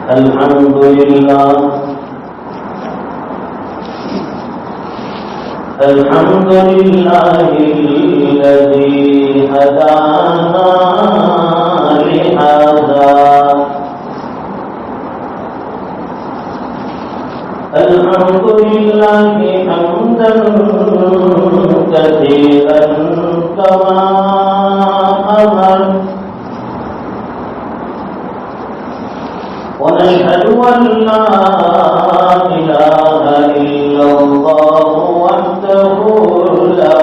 الحمد لله الحمد لله الذي هدانا لهذا الحمد لله حمدا كثيرا كما أمر ونشهد أن لا إله إلا الله وحده لا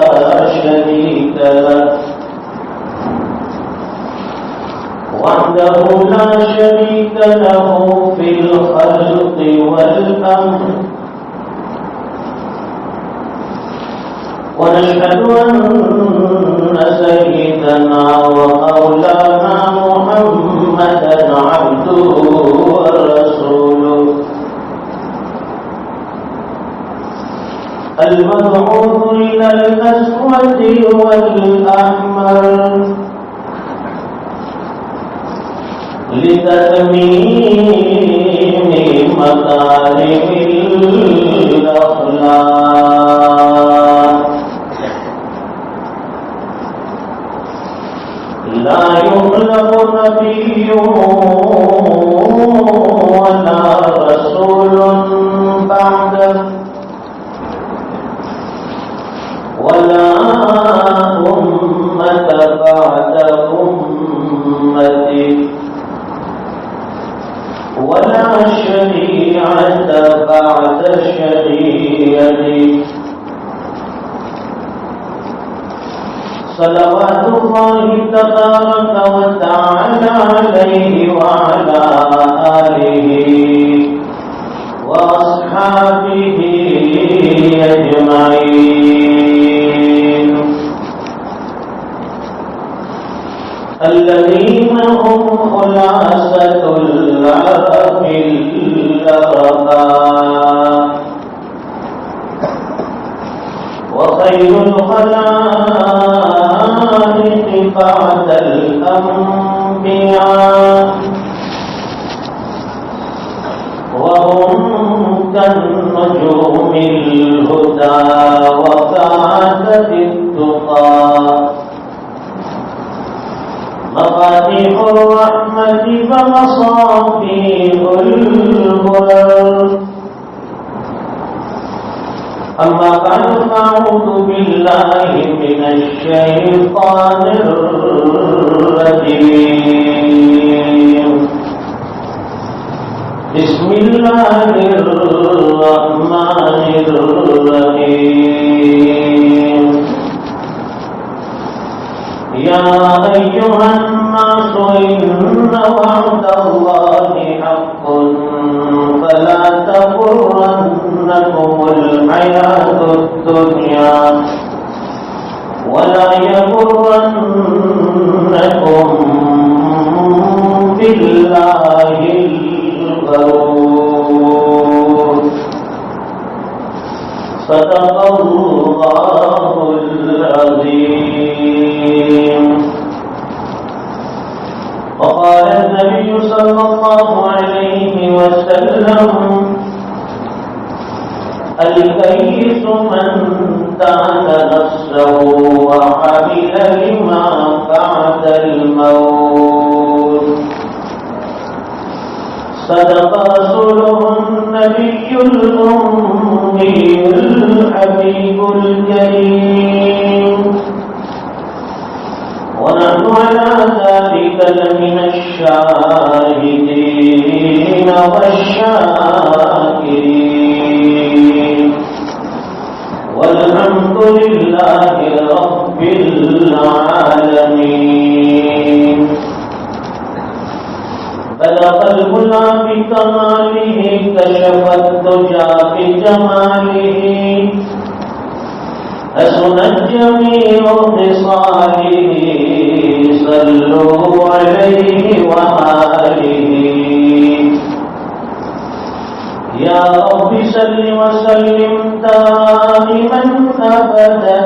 شريك له في الخلق والأمر ونشهد أن سيدنا ومولانا محمدا عبده ورسوله المبعوث إلى الأسود والأحمر لتتميم مكارم الأخلاق لا يخلق نبي ولا رسول بعده ولا أمة بعد أمته ولا شريعة بعد شريعته صلوات الله تبارك وتعالى عليه وعلى آله وأصحابه أجمعين الذين هم خلاصة العرب الأرباب وخير الخلائق بعد الأنبياء وهم كالنجوم الهدى وكعادة التقى مفاتيح الرحمة ومصابيح الغرر أما بعد فأعوذ بالله من الشيطان الرجيم بسم الله الرحمن الرحيم يا أيها الناس إن وعد الله حق فلا تغرنكم الحياة الدنيا ولا يغرنكم بالله الغرور صدق الله العظيم. وقال النبي صلى الله عليه وسلم الكيس من دان نفسه وعمل لما بعد الموت صدق رسوله النبي الأمي الحبيب الكريم ونحن على ذلك لمن الشاهدين والشاكرين والحمد لله رب العالمين. بلغ العلا بكماله كشف الدجى بجماله حسنت جميع خصاله صلوا عليه وآله. يا رب صل وسلم دائما أبدا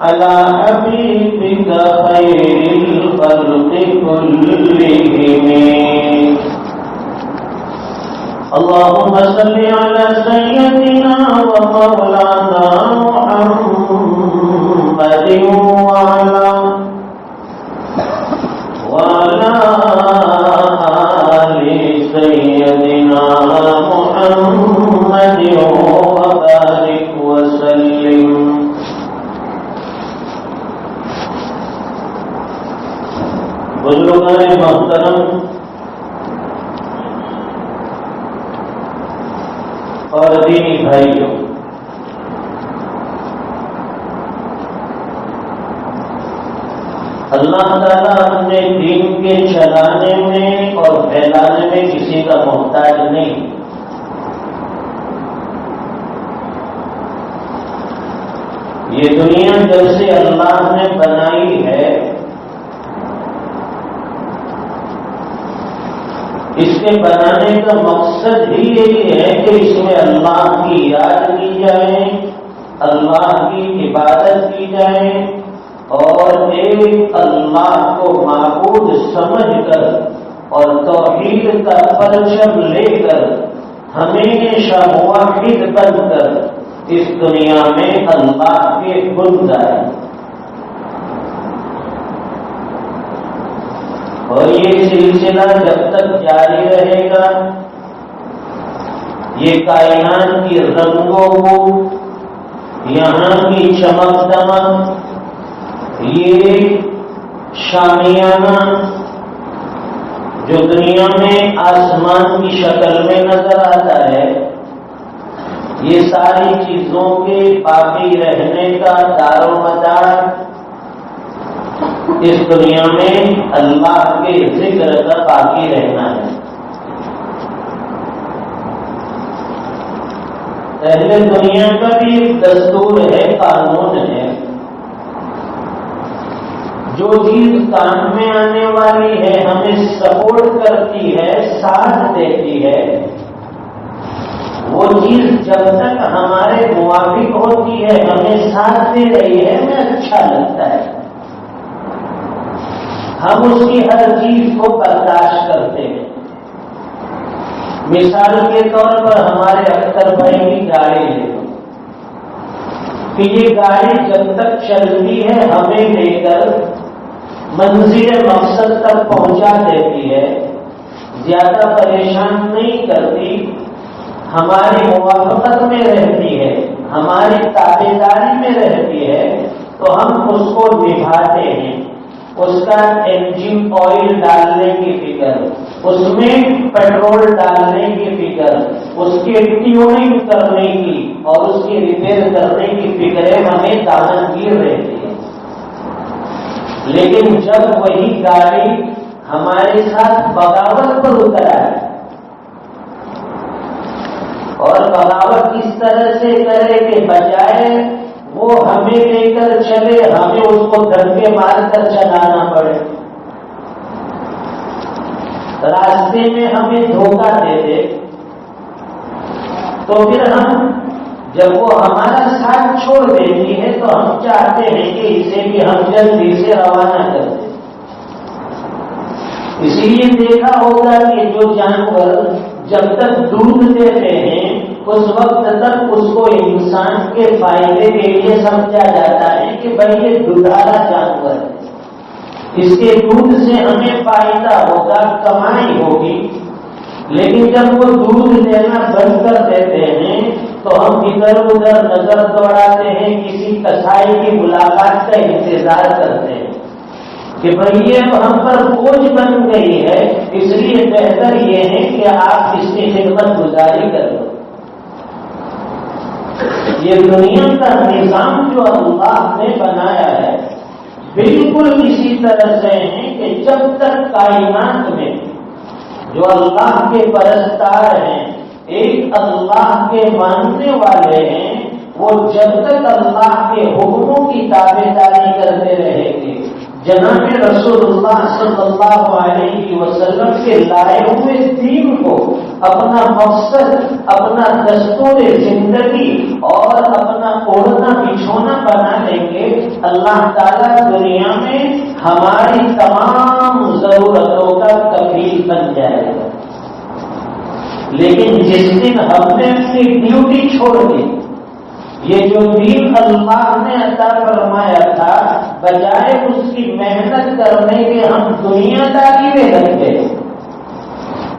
على حبيبك خير الخلق كلهم اللهم صل على سيدنا ومولانا محمد وعلى آل سيدنا محمد وبارك وسلم. بزرگان محترم اور دینی بھائیوں، اللہ تعالیٰ اپنے دین کے چلانے میں اور پھیلانے میں کسی کا محتاج نہیں. یہ دنیا جیسے اللہ نے بنائی ہے، اس کے بنانے کا مقصد ہی یہی ہے کہ اس میں اللہ کی یاد کی جائے، اللہ کی عبادت کی جائے، اور ایک اللہ کو معبود سمجھ کر اور توحید کا پرچم لے کر ہمیشہ موحد بن کر اس دنیا میں اللہ کے بند آئے. اور یہ سلسلہ جب تک جاری رہے گا، یہ کائنات کی رنگوں کو، یہاں کی چمک دمک، یہ شامیانہ جو دنیا میں آسمان کی شکل میں نظر آتا ہے، یہ ساری چیزوں کے باقی رہنے کا دار و مدار اس دنیا میں اللہ کے ذکر کا باقی رہنا ہے. پہلے دنیا کا بھی ایک دستور ہے، قانون ہے. جو چیز کام میں آنے والی ہے، ہمیں سپورٹ کرتی ہے، ساتھ دیتی ہے، وہ چیز جب تک ہمارے موافق ہوتی ہے، ہمیں ساتھ دے رہی ہے، ہمیں اچھا لگتا ہے، ہم اس کی ہر چیز کو برداشت کرتے ہیں. مثال کے طور پر ہمارے اختر بھائی کی گاڑی لے لو کہ یہ گاڑی جب تک چلتی ہے ہمیں لے کر منزل مقصد تک پہنچا دیتی ہے، زیادہ پریشان نہیں کرتی، ہماری موافقت میں رہتی ہے، ہماری تابعداری میں رہتی ہے، تو ہم اس کو نبھاتے ہیں. اس کا انجن آئل ڈالنے کی فکر، اس میں پیٹرول ڈالنے کی فکر، اس کی ٹیوننگ کرنے کی اور اس کی ریپیئر کرنے کی فکریں ہمیں دامنگیر رہتی ہے. لیکن جب وہی گاڑی ہمارے ساتھ بغاوت پر اتر آئے، اور بغاوت اس طرح سے کرے کہ بجائے وہ ہمیں لے کر چلے، ہمیں اس کو دھکے مار کر چلانا پڑے، راستے میں ہمیں دھوکہ دے دے، تو پھر ہم جب وہ ہمارا ساتھ چھوڑ دیتی ہے تو ہم چاہتے ہیں کہ اسے بھی ہم جلدی سے روانہ کر دیں. اسی لیے دیکھا ہوگا کہ جو جانور جب تک دودھ دیتے ہیں اس وقت تک اس کو انسان کے فائدے کے لیے سمجھا جاتا ہے کہ بھائی یہ دودھارا جانور ہے، اس کے دودھ سے ہمیں فائدہ ہوگا، کمائی ہوگی. لیکن جب وہ دودھ دینا بند کر دیتے ہیں تو ہم ادھر ادھر نظر دوڑاتے ہیں، کسی کسائی کی ملاقات کا انتظار کرتے ہیں کہ بھائی یہ ہم پر بوجھ بن گئی ہے، اس لیے بہتر یہ ہے کہ آپ اس کی خدمت گزاری کر لو. یہ دنیا کا نظام جو اللہ نے بنایا ہے بالکل اسی طرح سے ہے کہ جب تک کائنات میں جو اللہ کے پرستار ہیں، ایک اللہ کے ماننے والے ہیں، وہ جب تک اللہ کے حکموں کی تابعداری کرتے رہیں گے، جناب رسول اللہ صلی اللہ علیہ وسلم کے لائے ہوئے دین کو اپنا مقصد، اپنا دستور زندگی اور اپنا اوڑھنا بچھونا بنا لیں گے، اللہ تعالیٰ دنیا میں ہماری تمام ضرورتوں کا کفیل بن جائے گا. لیکن جس دن ہم نے اپنی ڈیوٹی چھوڑ دی، یہ جو دین اللہ نے عطا فرمایا تھا، بجائے اس کی محنت کرنے کے ہم دنیا داری میں لگ گئے،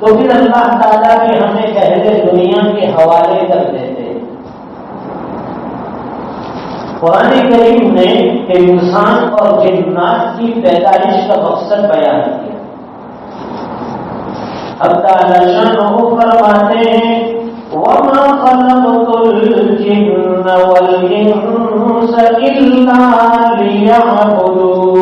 تو پھر اللہ تعالیٰ بھی ہمیں پہلے دنیا کے حوالے کر دیتے۔ قرآن کریم نے انسان اور جنات کی پیدائش کا مقصد بیان کیا۔ اب تعالیٰ شانہ فرماتے ہیں وَمَا خَلَقْتُ الْجِنَّ وَالْإِنسَ إِلَّا لِيَعْبُدُونِ،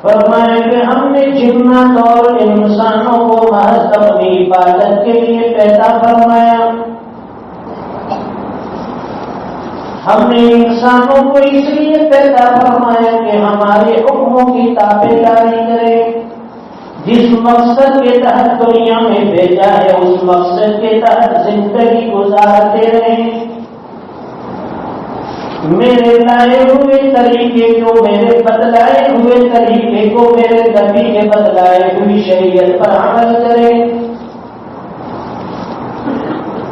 فرمایا کہ ہم نے جنات اور انسانوں کو محض اپنی عبادت کے لیے پیدا فرمایا۔ ہم نے انسانوں کو اس لیے پیدا فرمایا کہ ہمارے حکموں کی تابع داری کریں، جس مقصد کے تحت دنیا میں بھیجا ہے اس مقصد کے تحت زندگی گزارتے رہیں، میرے لائے ہوئے طریقے کو، میرے بتلائے ہوئے طریقے کو، میرے نبی کے بتلائے ہوئی شریعت پر عمل کریں۔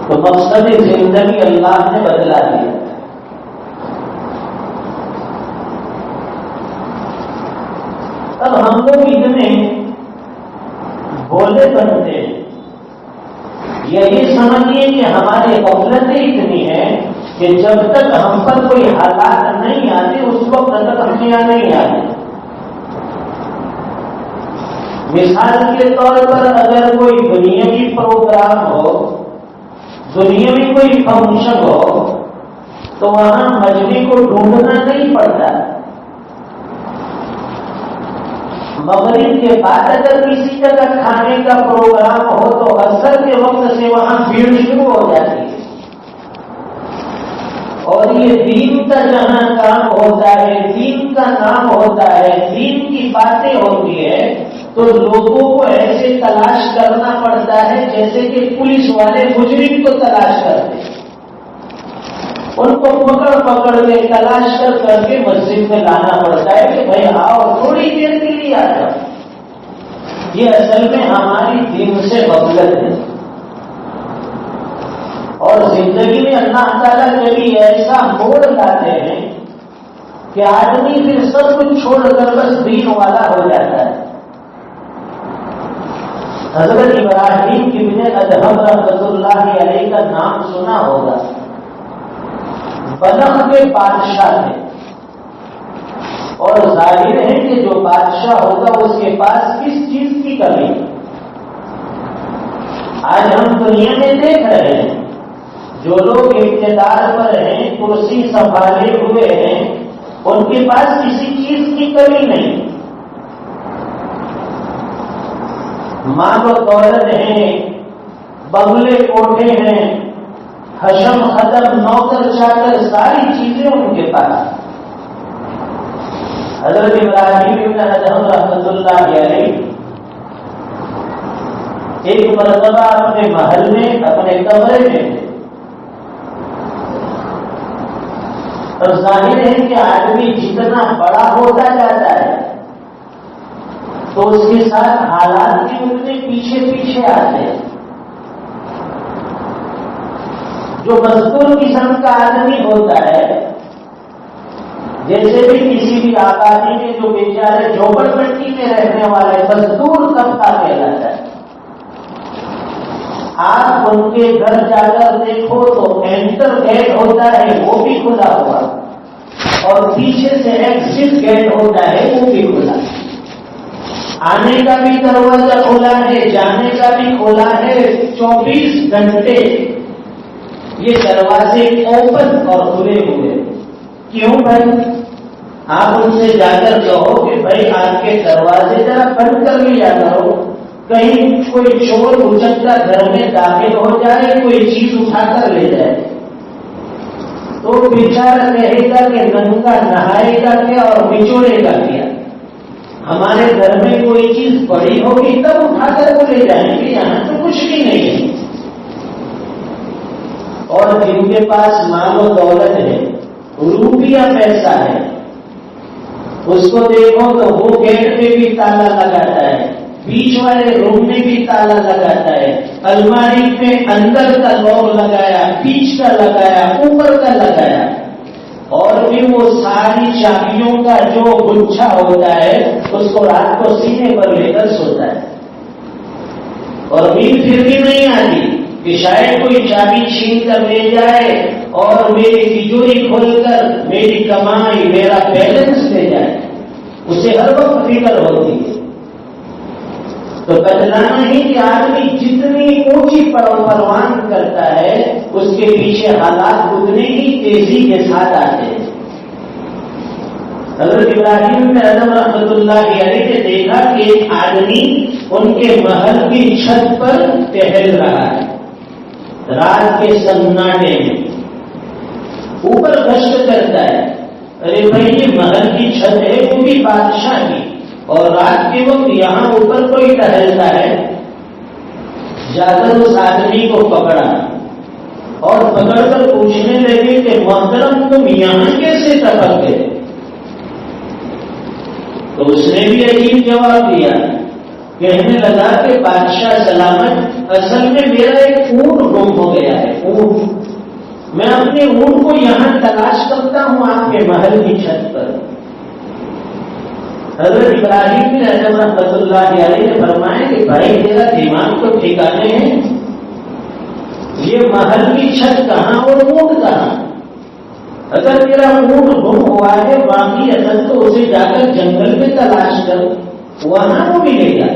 تو مقصد زندگی اللہ نے بدلا دیا۔ اب ہم لوگ اتنے بولے بنتے ہیں، یہی سمجھیے کہ ہماری غفلتیں اتنی ہیں کہ جب تک ہم پر کوئی حالات نہیں آتے اس وقت تک ہم یہاں نہیں آتے۔ مثال کے طور پر اگر کوئی دنیاوی پروگرام ہو، دنیاوی کوئی فنکشن ہو، تو وہاں مجبوری کو ڈھونڈنا نہیں پڑتا۔ مغرب کے بعد اگر کسی جگہ کھانے کا پروگرام ہو تو عصر کے وقت سے وہاں بھیڑ شروع ہو جاتی ہے، اور یہ دین کا جہاں کام ہوتا ہے، دین کا نام ہوتا ہے، دین کی باتیں ہوتی ہے، تو لوگوں کو ایسے تلاش کرنا پڑتا ہے جیسے کہ پولیس والے مجرم کو تلاش کرتے ہیں، ان کو پکڑ پکڑ کے تلاش کر کے مسجد میں لانا پڑتا ہے کہ بھائی آؤ تھوڑی دیر کے لیے آ جاؤ۔ یہ اصل میں ہماری دین سے غفلت ہے، اور زندگی میں اللہ تعالیٰ کبھی ایسا موڑ لاتے ہیں کہ آدمی پھر سب کچھ چھوڑ کر بس دین والا ہو جاتا ہے۔ حضرت ابراہیم ابن ادہم رحمۃ اللہ علیہ کا نام سنا ہوگا، بلخ کے بادشاہ تھے، اور ظاہر ہے کہ جو بادشاہ ہوگا اس کے پاس کس چیز کی کمی ہے۔ آج ہم دنیا میں دیکھ رہے ہیں جو لوگ اقتدار پر ہیں، کرسی سنبھالے ہوئے ہیں، ان کے پاس کسی چیز کی کمی نہیں، مال و دولت ہیں، بنگلے کوٹھے ہیں، حشم خدم نوکر چاکر، ساری چیزیں ان کے پاس۔ حضرت ابراہیم ابن ادہم رحمۃ اللہ علیہ ایک مرتبہ اپنے محل میں، اپنے کمرے میں تھے، اور ظاہر ہے کہ آدمی جتنا بڑا ہوتا جاتا ہے تو اس کے ساتھ حالات بھی اتنے پیچھے پیچھے آتے ہیں۔ جو مزدور قسم کا آدمی ہوتا ہے، جیسے بھی کسی بھی آبادی میں جو بیچارے جھوپڑ پٹی میں رہنے والے مزدور طبقہ کہلاتا ہے، آپ ان کے گھر جا کر دیکھو تو انٹر گیٹ ہوتا ہے وہ بھی کھلا ہوا، اور پیچھے سے ایکزٹ گیٹ ہوتا ہے وہ بھی کھلا۔ آنے کا بھی دروازہ کھلا ہے، جانے کا بھی کھلا ہے، 24 گھنٹے یہ دروازے اوپن اور کھلے ہوئے۔ کیوں بھائی؟ آپ ان سے جا کر کہو کہ بھائی آپ کے دروازے ذرا بند کر لیا کرو، کہیں کوئی چور اچکتا گھر میں داخل ہو جائے، کوئی چیز اٹھا کر لے جائے، تو بیچارہ کہے گا کہ ننگا نہائے گا کیا اور بچوڑے گا کیا؟ ہمارے گھر میں کوئی چیز بڑی ہوگی تب اٹھا کر وہ لے جائیں گے، یہاں تو کچھ بھی نہیں ہے۔ اور جن کے پاس مال و دولت ہے، روپیہ پیسہ ہے، اس کو دیکھو تو وہ گیٹ پہ بھی تالا لگاتا ہے بیچ والے روم میں بھی تالا لگاتا ہے، الماری پہ اندر کا لوک لگایا، بیچ کا لگایا، اوپر کا لگایا، اور پھر وہ ساری چابیوں کا جو گچھا ہوتا ہے اس کو رات کو سینے پر لے کر سوتا ہے، اور نیند پھر بھی نہیں آتی کہ شاید کوئی چابی چھین کر لے جائے اور میری تجوری کھول کر میری کمائی، میرا بیلنس لے جائے، اسے ہر وقت فکر ہوتی ہے۔ تو بتلانا ہی کہ آدمی جتنی اونچی پروان کرتا ہے اس کے پیچھے حالات اتنی ہی تیزی کے ساتھ آتے ہیں۔ حضرت ابراہیم نے اعظم رحمۃ اللہ علیہ نے دیکھا کہ ایک آدمی ان کے محل کی چھت پر ٹہل رہا ہے رات کے سناٹے میں، اوپر گشت کرتا ہے، ارے بھائی یہ محل کی چھت ہے وہ بھی بادشاہ کی، اور رات کے وقت یہاں اوپر کوئی ٹہلتا ہے۔ جا کر اس آدمی کو پکڑا اور پکڑ کر پوچھنے لگے کہ محترم تم یہاں کیسے ٹپک گئے؟ تو اس نے بھی عجیب جواب دیا، کہنے لگا کہ بادشاہ سلامت، اصل میں میرا ایک اونٹ گم ہو گیا ہے، اونٹ، میں اپنے اونٹ کو یہاں تلاش کرتا ہوں آپ کے محل کی چھت پر۔ حضرت ابراہیم نے اعظم رحمۃ اللہ علیہ نے فرمایا کہ بھائی تیرا دماغ تو ٹھکانے ہیں، یہ محل کی چھت کہاں اور اونٹ کہاں؟ اگر تیرا اونٹ گم ہوا ہے باقی اصل تو اسے جا کر جنگل میں تلاش کر، وہاں وہ ملے گا،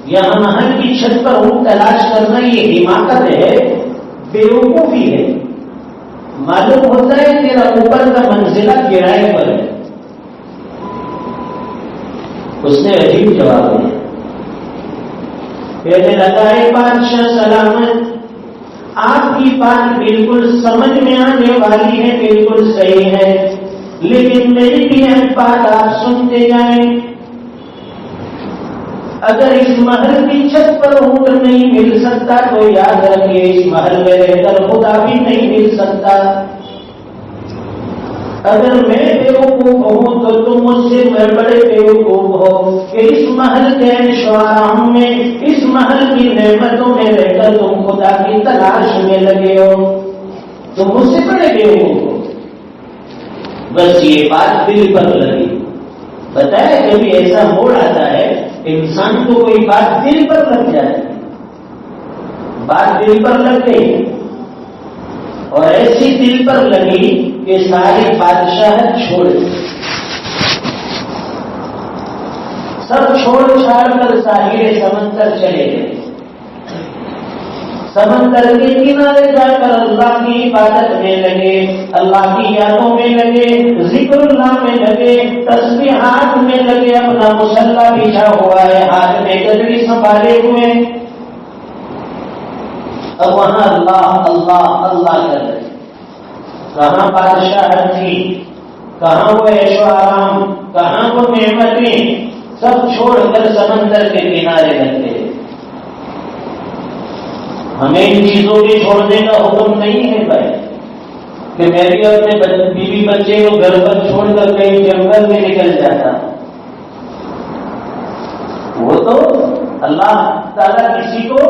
یہاں محل کی چھت پر اونٹ تلاش کرنا یہ حماقت ہے، بیوقوفی ہے۔ معلوم ہوتا ہے تیرا اوپر کا منزلہ کرائے پر ہے۔ اس نے عجیب جواب دیا، کہنے لگا ہے بادشاہ سلامت، آپ کی بات بالکل سمجھ میں آنے والی ہے، بالکل صحیح ہے، لیکن میری بھی ایک بات آپ سنتے جائیں۔ اگر اس محل کی چھت پر اونٹ نہیں مل سکتا تو یاد رکھیے اس محل میں رہ کر خدا بھی نہیں مل سکتا۔ اگر میں بیوقوف ہوں تو تم مجھ سے میں بڑے بیوقوف ہو کہ اس محل کے شعراء میں، اس محل کی نعمتوں میں رہ کر تم خدا کی تلاش میں لگے ہو، تم مجھ سے بڑے بیوقوف ہو۔ بس یہ بات دل پر لگی۔ پتہ ہے کبھی ایسا موڑ آتا ہے انسان کو کوئی بات دل پر لگ جائے، بات دل پر لگ گئی اور ایسی دل پر لگی کہ ساری بادشاہت چھوڑ دی، سب چھوڑ چھاڑ کر ساحل سمندر چلے گئے، سمندر کے کنارے جا کر اللہ کی عبادت میں لگے، اللہ کی یادوں میں لگے، ذکر اللہ میں لگے، تسبیحات میں لگے، اپنا مصلی بچھا ہوا ہے، ہاتھ میں گدڑی سنبھالے ہوئے، اب وہاں اللہ اللہ اللہ کر رہے۔ کہاں بادشاہت تھی، کہاں وہ عیش و آرام، کہاں وہ نعمتیں، سب چھوڑ کر سمندر کے کنارے لگتے۔ ہمیں ان چیزوں کے چھوڑنے کا حکم نہیں ہے بھائی، کہ میں بھی اپنے بیوی بچے کو گھر پر چھوڑ کر کہیں جنگل میں نکل جاتا۔ وہ تو اللہ تعالیٰ کسی کو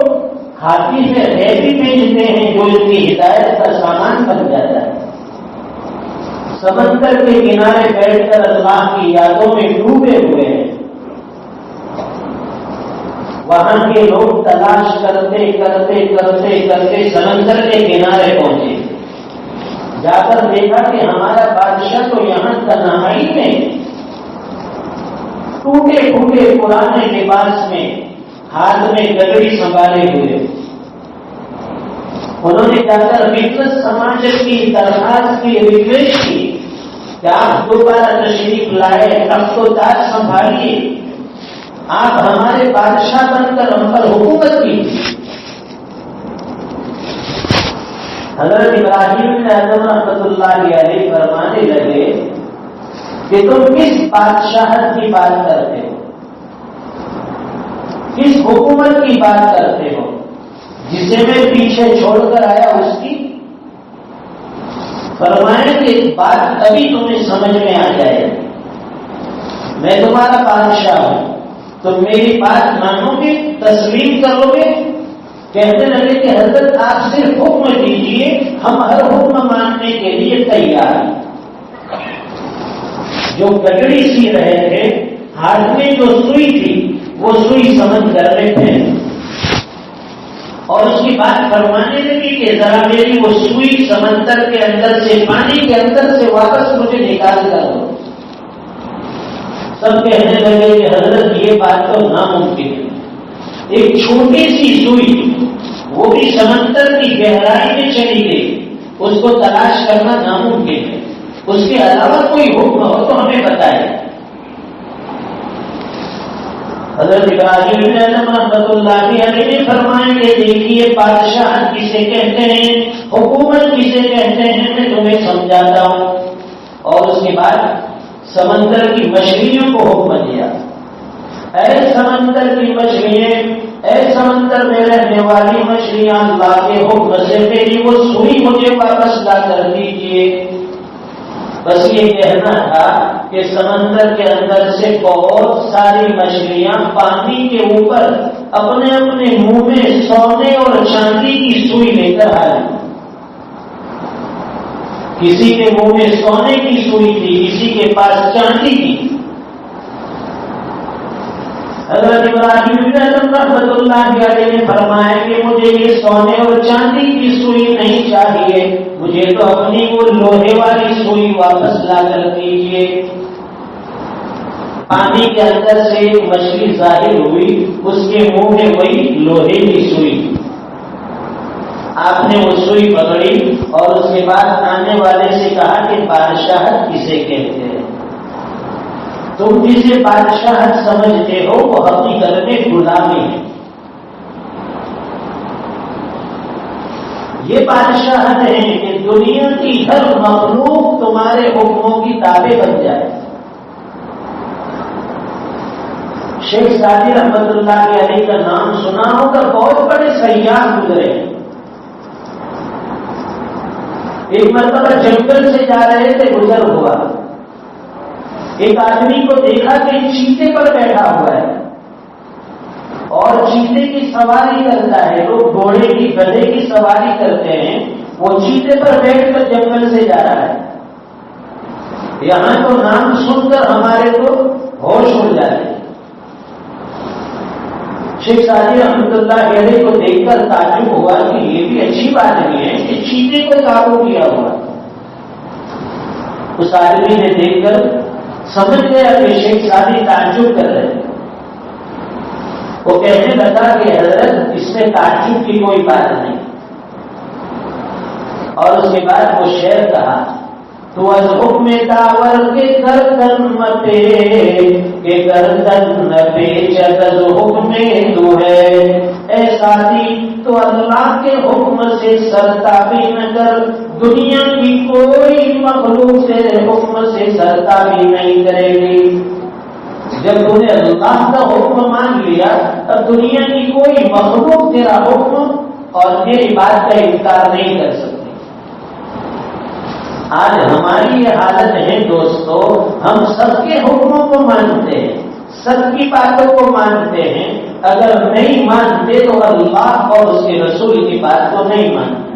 ہاتھی سے ایسی بھیجتے ہیں جو ان کی ہدایت کا سامان بن جاتا ہے۔ سمندر کے کنارے بیٹھ کر اللہ کی یادوں میں ڈوبے ہوئے ہیں، وہاں کے لوگ تلاش کرتے کرتے کرتے کرتے سمندر کے کنارے پہنچے، جا کر دیکھا کہ ہمارا بادشاہ تو یہاں تنہائی میں ٹوٹے ٹوٹے پرانے لباس میں، ہاتھ میں گدڑی سنبھالے ہوئے۔ انہوں نے جا کر بزنس سماج کی درخواست کی، ریکویسٹ کی کہ آپ دوبارہ تشریف لائے، تخت و تاج سنبھالیے، آپ ہمارے بادشاہ بن کر ہم پر حکومت کیجیے۔ حضرت ابراہیم نے اعظم رحمۃ اللہ علیہ فرمانے لگے کہ تم کس بادشاہت کی بات کرتے ہو، کس حکومت کی بات کرتے ہو؟ جسے میں پیچھے چھوڑ کر آیا اس کی؟ فرمائیں کہ بات ابھی تمہیں سمجھ میں آ جائے، میں تمہارا بادشاہ ہوں، تم میری بات مانو گے، تسلیم کرو گے؟ کہنے لگے کہ حضرت آپ صرف حکم دیجیے، ہم ہر حکم ماننے کے لیے تیار ہیں۔ جو گگڑی سی رہے تھے، ہاتھ میں جو سوئی تھی وہ سوئی سمندر میں پھینک، اور اس کی بات فرمانے لگی کہ ذرا میری وہ سوئی سمندر کے اندر سے، پانی کے اندر سے واپس مجھے نکال کر دو۔ سب کہنے لگے کہ حضرت یہ بات تو ناممکن ہے، ایک چھوٹی سی سوئی وہ بھی سمندر کی گہرائی میں چلی گئی، اس کو تلاش کرنا ناممکن ہے، اس کے علاوہ کوئی حکم ہو تو ہمیں بتائے۔ حضرت ابراہیم رحمۃ اللہ علیہ نے فرمایا کہ دیکھیے بادشاہ کسے کہتے ہیں، حکومت کسے کہتے ہیں، میں تمہیں سمجھاتا ہوں۔ اور اس کے بعد سمندر کی مچھلیوں کو حکم دیا، اے سمندر کی مچھلیاں، اے سمندر میں رہنے والی مچھلیاں، اللہ کے حکم سے میری وہ سوئی مجھے واپس لا کر دیجیے۔ بس یہ کہنا تھا کہ سمندر کے اندر سے بہت ساری مچھلیاں پانی کے اوپر اپنے اپنے منہ میں سونے اور چاندی کی سوئی لے کر آئی۔ کسی کے منہ میں سونے کی سوئی تھی، کسی کے پاس چاندی کی۔ حضرت ابراہیم رحمۃ اللہ علیہ نے فرمایا کہ مجھے یہ سونے اور چاندی کی سوئی نہیں چاہیے، مجھے تو اپنی وہ لوہے والی سوئی واپس لا کر دیجیے۔ پانی کے اندر سے ایک مچھلی ظاہر ہوئی، اس کے منہ میں وہی لوہے کی سوئی۔ آپ نے وہ سوئی پکڑی اور اس کے بعد آنے والے سے کہا کہ بادشاہت کسے کہتے ہیں؟ تم جسے بادشاہت سمجھتے ہو وہ حقیقت میں غلامی ہے۔ یہ بادشاہت ہے کہ دنیا کی ہر مخلوق تمہارے حکموں کی تابع بن جائے۔ شیخ سعدی رحمۃ اللہ علیہ کا نام سنا ہوگا، بہت بڑے سیاح گزرے ہیں۔ ایک مرتبہ جنگل سے جا رہے تھے، گزر ہوا، ایک آدمی کو دیکھا کہ چیتے پر بیٹھا ہوا ہے اور چیتے کی سواری کرتا ہے۔ لوگ گھوڑے کی، گدھے کی سواری کرتے ہیں، وہ چیتے پر بیٹھ کر جنگل سے جا رہا ہے۔ یہاں تو نام سن کر ہمارے کو ہوش اڑ جاتے ہیں۔ شیخ سعدی رحمۃ اللہ علیہ کو دیکھ کر تعجب ہوا کہ یہ بھی اچھی بات نہیں ہے کہ چیتے کو قابو کیا ہوا۔ اس آدمی نے دیکھ کر سمجھ گیا کہ شیخ سعدی تعجب کر رہے ہیں۔ وہ کہنے لگا کہ حضرت اس میں تعجب کی کوئی بات نہیں۔ اور اس کے بعد وہ شعر کہا، تو از حکم داور کے گردن متے کہ گردن نہ پیچد از حکم تو ہے، اے ساتھی تو اللہ کے حکم سے سرتابی نہ کر، دنیا کی کوئی مخلوق تیرے حکم سے سرتابی نہیں کرے گی۔ جب تم نے اللہ کا حکم مان لیا اب دنیا کی کوئی مخلوق تیرا حکم اور تیری بات کا انکار نہیں کر سکتی۔ آج ہماری یہ حالت ہے دوستو، ہم سب کے حکموں کو مانتے ہیں، سب کی باتوں کو مانتے ہیں، اگر نہیں مانتے تو اللہ اور اس کے رسول کی بات کو نہیں مانتے۔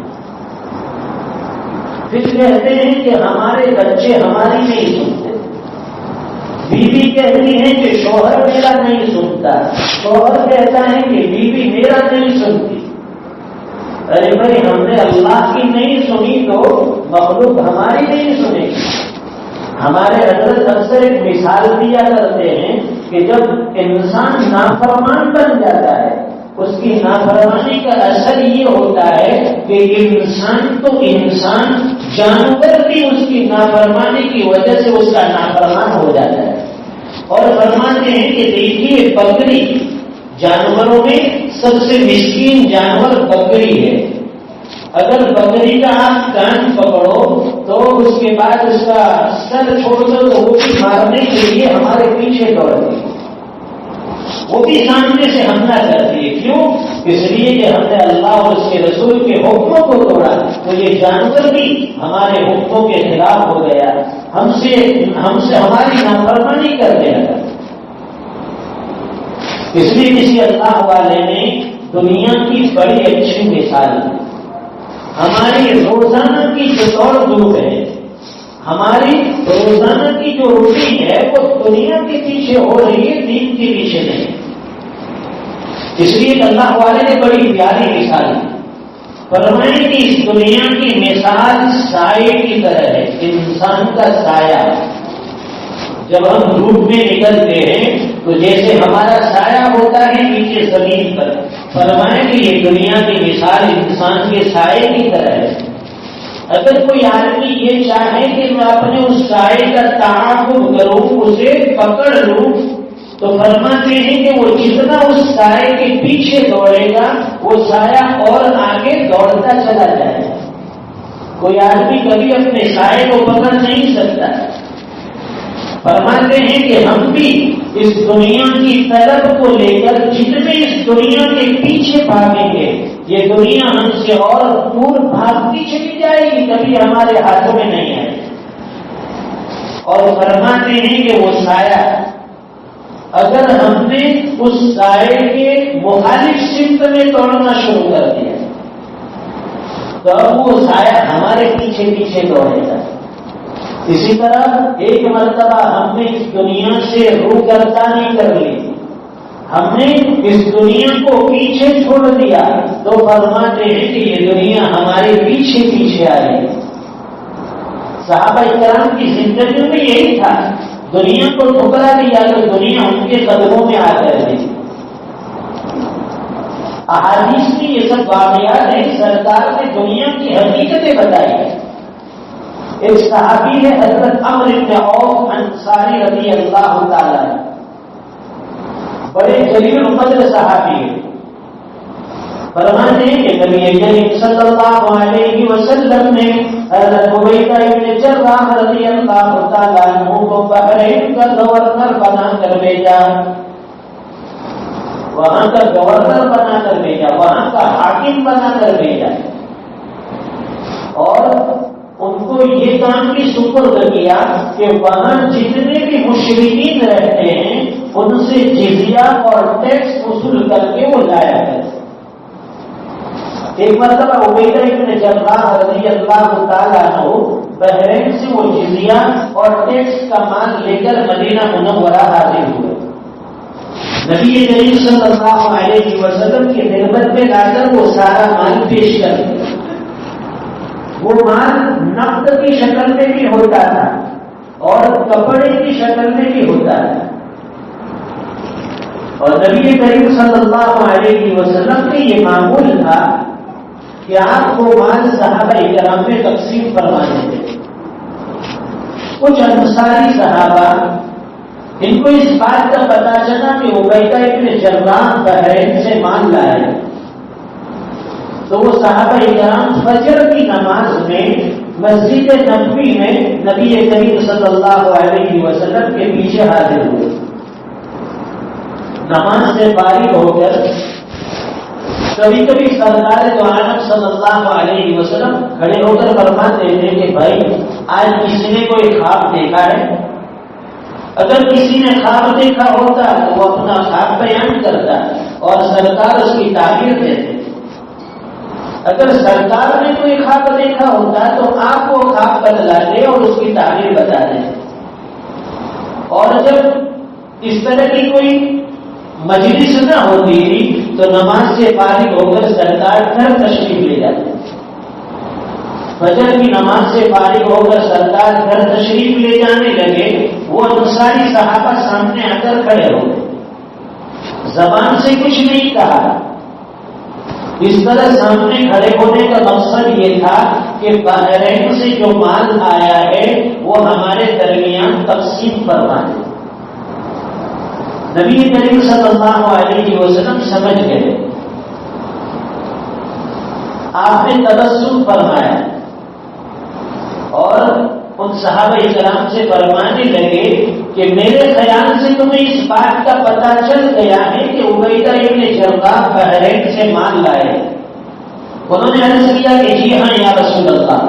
پھر کہتے ہیں کہ ہمارے بچے ہماری نہیں سنتے، بیوی کہتی ہے کہ شوہر میرا نہیں سنتا، شوہر کہتا ہے کہ بیوی میرا نہیں سنتی۔ ارے بھائی ہم نے اللہ کی نہیں سنی تو مخلوق ہماری نہیں سنے گی۔ ہمارے حضرت اکثر ایک مثال دیا کرتے ہیں کہ جب انسان نافرمان بن جاتا ہے، اس کی نافرمانی کا اثر یہ ہوتا ہے کہ انسان تو انسان، جانور بھی اس کی نافرمانی کی وجہ سے اس کا نافرمان ہو جاتا ہے۔ اور فرماتے ہیں کہ دیکھیے بکری، جانوروں میں سب سے مسکین جانور بکری ہے۔ اگر بکری کا آپ کان پکڑو تو اس کے بعد اس کا سر چھوڑ کر وہ بھی مارنے کے لیے ہمارے پیچھے دوڑتی ہے، وہ بھی سامنے سے حملہ کرتی ہے۔ کیوں؟ اس لیے کہ ہم نے اللہ اور اس کے رسول کے حکموں کو توڑا، تو یہ جانور بھی ہمارے حکموں کے خلاف ہو گیا، ہم سے ہماری نافرمانی کرنے لگا۔ اس لیے کسی اللہ والے نے دنیا کی بڑی اچھی مثال دی. ہماری روزانہ کی جو دوڑ دھوپ ہے، ہماری روزانہ کی جو روٹین ہے، وہ دنیا کے پیچھے ہو رہی ہے، دین کے پیچھے نہیں. اس لیے اللہ والے نے بڑی پیاری مثال دی. فرمائیں کہ اس دنیا کی مثال سائے کی طرح ہے. انسان کا سایہ جب ہم دھوپ میں نکلتے ہیں تو جیسے ہمارا سایہ ہوتا ہے نیچے زمین پر، فرمائیں کہ یہ دنیا کی مثال انسان کے سائے کی طرح ہے. اگر کوئی آدمی یہ چاہے کہ میں اپنے اس سائے کا تعاقب کروں، اسے پکڑ لوں، تو فرماتے ہیں کہ وہ جتنا اس سائے کے پیچھے دوڑے گا وہ سایہ اور آگے دوڑتا چلا جائے گا. کوئی آدمی کبھی اپنے سائے کو پکڑ نہیں سکتا. فرماتے ہیں کہ ہم بھی اس دنیا کی طلب کو لے کر جتنے اس دنیا کے پیچھے بھاگیں گے، یہ دنیا ہم سے اور دور بھاگتی چلی جائے گی، کبھی ہمارے ہاتھوں میں نہیں آئے. اور فرماتے ہیں کہ وہ سایہ اگر ہم نے اس سائے کے مخالف سمت میں دوڑنا شروع کر دیا تو اب وہ سایہ ہمارے پیچھے پیچھے دوڑے گا. اسی طرح ایک مرتبہ ہم نے اس دنیا سے روگردانی کر لی، ہم نے اس دنیا کو پیچھے چھوڑ دیا، تو فرماتے ہیں کہ یہ دنیا ہمارے پیچھے پیچھے آ رہی ہے. صحابہ کرام کی زندگی میں یہی تھا، دنیا کو ٹھکرا دیا تو دنیا ان کے قدموں میں آ کر گئی. احادیث میں یہ سب واقعات ہیں، سرکار نے دنیا کی حقیقتیں بتائی. ایک صحابی ہے حضرت عمرو بن عوف انصاری رضی اللہ تعالی، بڑے جلیل القدر صحابی ہیں. فرماتے ہیں کہ نبی کریم صلی اللہ علیہ وسلم نے حضرت عبیدہ بن جراح رضی اللہ تعالی عنہ کو بحرین کا گورنر بنا کر بھیجا، وہاں کا گورنر بنا کر بھیجا، وہاں کا حاکم بنا کر بھیجا، اور ان کو یہ کام بھی سپرد کیا کہ وہاں جتنے بھی مشرکین رہتے ہیں ان سے جزیہ اور ٹیکس وصول کر کے وہ لایا کرتے. ایک مرتبہ عبیدہ بن جراح رضی اللہ تعالیٰ عنہ بحرین سے وہ جزیہ اور ٹیکس کا مال لے کر مدینہ منورہ حاضر ہوئے. نبی کریم صلی اللہ علیہ وسلم کی خدمت میں لا کر وہ سارا مال پیش کر دیا. وہ مال نقد کی شکل میں بھی ہوتا تھا اور کپڑے کی شکل میں بھی ہوتا تھا. اور نبی کریم صلی اللہ علیہ وسلم کے یہ معمول تھا کہ آپ کو مال صحابہ کرام میں تقسیم فرمانے تھے. کچھ انصاری صحابہ ان کو اس بات کا پتہ چلا کہ عبیدہ بن جراح بحرین سے مال لائے، تو وہ صحابہ کرام فجر کی نماز میں مسجد نبوی میں نبی کریم صلی اللہ علیہ وسلم کے پیچھے حاضر ہوئے. نماز سے فارغ ہو کر کبھی کبھی سرکار دو عالم صلی اللہ علیہ وسلم کھڑے ہو کر فرماتے تھے کہ بھائی آج کسی نے کوئی خواب دیکھا ہے؟ اگر کسی نے خواب دیکھا ہوتا تو وہ اپنا خواب بیان کرتا اور سرکار اس کی تعبیر دیتے. اگر سرکار نے کوئی خواب دیکھا ہوتا تو آپ کو خواب بتلا دے اور اس کی تعبیر بتا دیں. اور جب اس طرح کی کوئی مجلس نہ ہوتی تھی تو نماز سے فارغ ہو کر سرکار گھر تشریف لے جاتے. فجر کی نماز سے فارغ ہو کر سرکار گھر تشریف لے جانے لگے. وہ انصاری صحابہ سامنے آ کر کھڑے ہو گئے، زبان سے کچھ نہیں کہا. اس طرح سامنے کھڑے ہونے کا مقصد یہ تھا کہ بحرین سے جو مال آیا ہے وہ ہمارے درمیان تقسیم فرما دے. نبی کریم صلی اللہ علیہ وسلم سمجھ گئے. آپ نے تبسم فرمایا اور ان صحابہ کرام سے فرمانے لگے کہ میرے خیال سے تمہیں اس بات کا پتہ چل گیا ہے کہ عبیدہ بن جراح بحرین سے مال لائے. انہوں نے عرض کیا کہ جی ہاں یا رسول اللہ،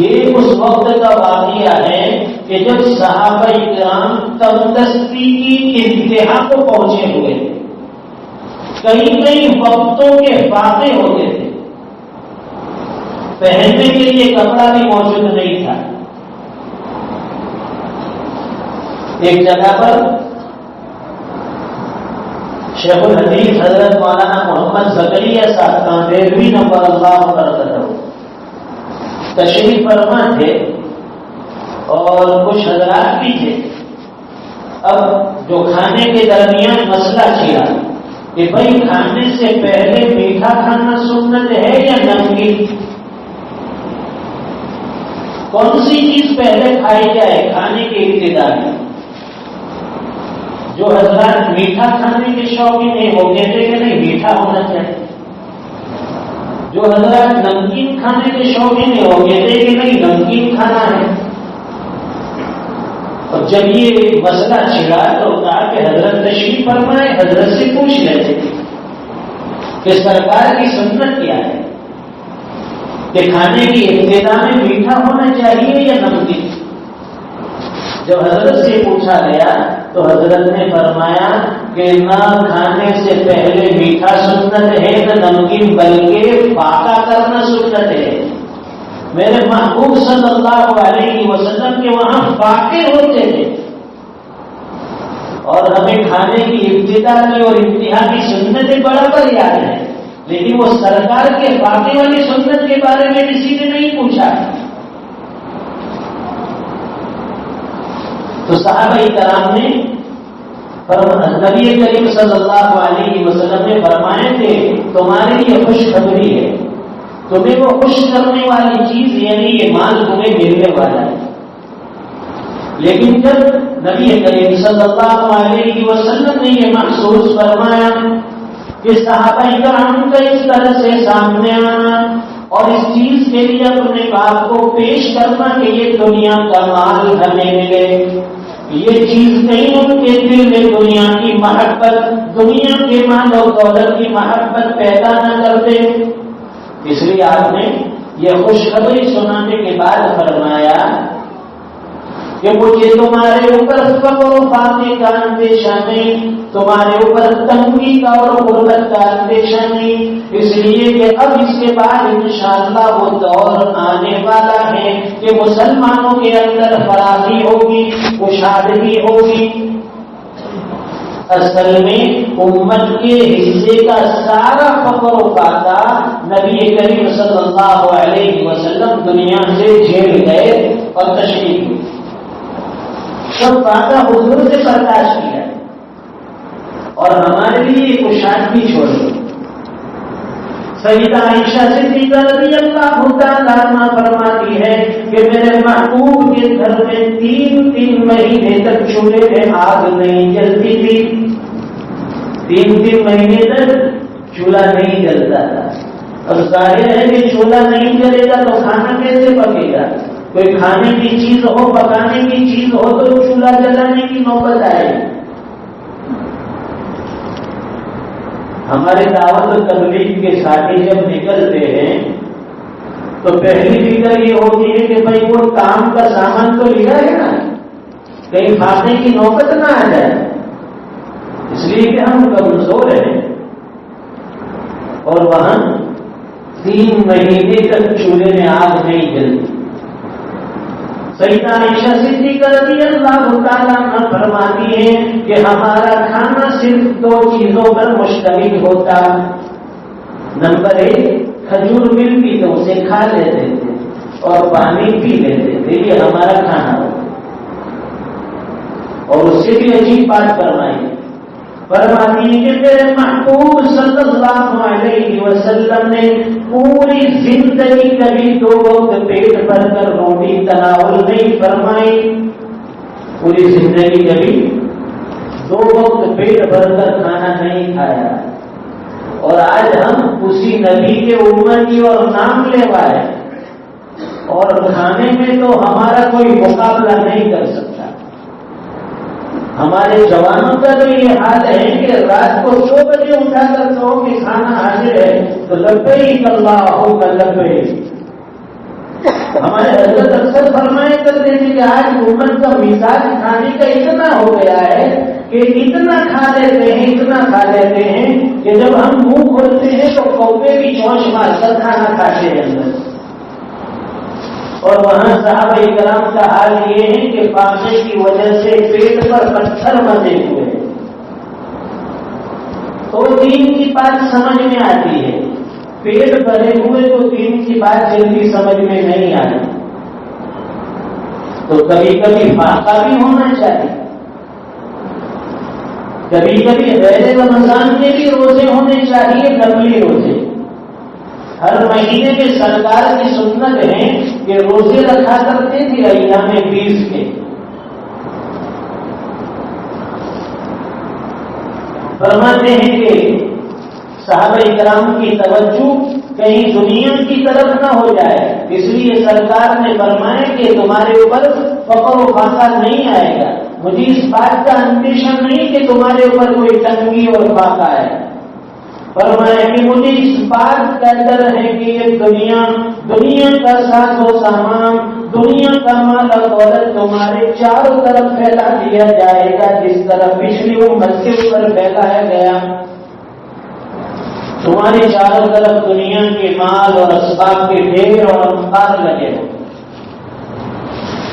یہ اس وقت کا واقعہ ہے کہ جب صحابہ کرام تندرستی کی انتہا کو پہنچے ہوئے تھے، کئی کئی وقتوں کے فاقے ہوتے تھے، پہننے کے لیے کپڑا بھی موجود نہیں تھا۔ ایک جگہ پر شیخ الحدیث حضرت مولانا محمد زکریا صاحب کاندیلوی نمبر اللہ برکتہ تشریف فرما تھے اور کچھ حضرات بھی تھے۔ اب جو کھانے کے درمیان مسئلہ چھڑا کہ بھائی کھانے سے پہلے میٹھا کھانا سنت ہے یا نمکین، کون سی چیز پہلے کھائی جائے کھانے کی ابتدا میں؟ جو حضرات میٹھا کھانے کے شوقین ہیں وہ کہتے کہ نہیں میٹھا ہونا چاہیے، جو حضرات نمکین کھانے کے شوقین ہیں وہ کہتے کہ نہیں نمکین کھانا ہے۔ اور جب یہ مسئلہ چھڑا تو کہا کہ حضرت تشریف فرمائے، حضرت سے پوچھ لیتے کہ سرکار کی سنت کیا ہے کہ کھانے کی ابتدا میں میٹھا ہونا چاہیے یا نمکین؟ جب حضرت سے پوچھا گیا تو حضرت نے فرمایا کہ نہ کھانے سے پہلے میٹھا سنت ہے نہ نمکین، بلکہ پاکا کرنا سنت ہے۔ میرے محبوب صلی اللہ علیہ وسلم کے وہاں پاکے ہوتے تھے، اور ہمیں کھانے کی ابتدا کی اور انتہا کی سنتیں برابر یاد ہیں، لیکن وہ سرکار کے پاکے والی سنت کے بارے میں کسی نے نہیں پوچھا۔ تو صحابہ کرام نے نبی کریم صلی اللہ علیہ وسلم نے فرمایا کہ تمہارے لیے خوشخبری ہے، تمہیں وہ خوش کرنے والی چیز یعنی یہ مال تمہیں ملنے والا ہے۔ لیکن جب نبی کریم صلی اللہ علیہ وسلم نے یہ محسوس فرمایا کہ صحابہ کرام کا اس طرح سے سامنے آنا اور اس چیز کے لیے اپنے آپ کو پیش کرنا کہ یہ دنیا کا مال ہمیں ملے، یہ چیز نہیں ان کے دل میں دنیا کی محبت، دنیا کے مال اور دولت کی محبت پیدا نہ کر دے، اس لیے آپ نے یہ خوشخبری سنانے کے بعد فرمایا کہ مجھے تمہارے اوپر فقر و فاقے کا اندیشہ نہیں، تمہارے اوپر تنگی کا اور غربت کا اندیشہ نہیں، اس لیے کہ اب اس کے بعد انشاءاللہ وہ دور آنے والا ہے کہ مسلمانوں کے اندر فراخی ہوگی، کشادگی ہوگی۔ اصل میں امت کے حصے کا سارا فقر و فاقہ نبی کریم صلی اللہ علیہ وسلم دنیا سے جھیل گئے اور تشریف ہوئی، سب فاقہ حضور سے برداشت کیا اور ہمارے لیے کشادگی چھوڑی۔ سیدہ عائشہ صدیقہ رضی اللہ تعالیٰ عنہا فرماتی ہے کہ میرے محبوب کے گھر میں 3 مہینے تک چولہے میں آگ نہیں جلتی تھی، 3 مہینے تک چولہا نہیں جلتا تھا۔ اب ظاہر ہے کہ چولہا نہیں جلے گا تو کھانا کیسے پکے گا؟ کوئی کھانے کی چیز ہو، پکانے کی چیز ہو تو چولہا جلانے کی نوبت آئے۔ ہمارے دعوت و تبلیغ کے ساتھی جب نکلتے ہیں تو پہلی فکر یہ ہوتی ہے کہ بھائی وہ کام کا سامان تو لیا ہے نا، کہیں کھانے کی نوبت نہ آ جائے، اس لیے کہ ہم کمزور ہیں۔ اور وہاں 3 مہینے تک چولہے میں آگ نہیں جلتی۔ سیدہ عائشہ صدیقہ رضی اللہ تعالیٰ عنہا فرماتی ہیں کہ ہمارا کھانا صرف 2 چیزوں پر مشتمل ہوتا۔ نمبر 1 کھجور ملتی تو اسے کھا لیتے تھے اور پانی پی لیتے تھے، یہ ہمارا کھانا ہوتا۔ اور اس سے بھی عجیب بات فرماتی ہے کہ میرے محبوب صلی اللہ علیہ وسلم نے پوری زندگی کبھی 2 وقت پیٹ بھر کر روٹی تناول نہیں فرمائی، پوری زندگی کبھی 2 وقت پیٹ بھر کر کھانا نہیں کھایا۔ اور آج ہم اسی نبی کے امتی اور نام لیوا ہے، اور کھانے میں تو ہمارا کوئی مقابلہ نہیں کر سکتا۔ ہمارے جوانوں کا تو یہ حال ہے کہ رات کو 2 بجے اٹھا کر کہو کہ کھانا حاضر ہے تو لبیک اللہم لبیک، ہمارے حضرت اکثر فرمایا کرتے تھے کہ آج امت کا مزاج کھانے کا اتنا ہو گیا ہے کہ اتنا کھا لیتے ہیں کہ جب ہم منہ کھولتے ہیں تو کوے کی چونچ مار کر کھانا کھاتے ہیں اندر. اور وہاں صحابہ کرام کا حال یہ ہے کہ فاقے کی وجہ سے پیٹ پر پتھر بندھے ہوئے. تو دین کی بات سمجھ میں آتی ہے، پیٹ بھرے ہوئے تو دین کی بات جلدی سمجھ میں نہیں آتی. تو کبھی کبھی فاقہ بھی ہونا چاہیے، کبھی کبھی غیر رمضان کے بھی روزے ہونے چاہیے، نقلی روزے. ہر مہینے میں سرکار کی سنت ہے کہ روزے رکھا کرتے تھے ایام 20 کے. فرماتے ہیں کہ صحابہ کرام کی توجہ کہیں دنیا کی طرف نہ ہو جائے، اس لیے سرکار نے فرمایا کہ تمہارے اوپر فقر و فاقہ نہیں آئے گا. مجھے اس بات کا اندیشہ نہیں کہ تمہارے اوپر کوئی تنگی اور فاقہ ہے. فرمایا کہ مجھے اس بات کا ڈر ہے کہ یہ دنیا کا ساز و سامان، دنیا کا مال اور دولت تمہارے چاروں طرف پھیلا دیا جائے گا، جس طرح پچھلی امت کے اوپر پھیلایا گیا. تمہارے چاروں طرف دنیا کے مال اور اسباب کے ڈھیر اور انبار لگے ہو،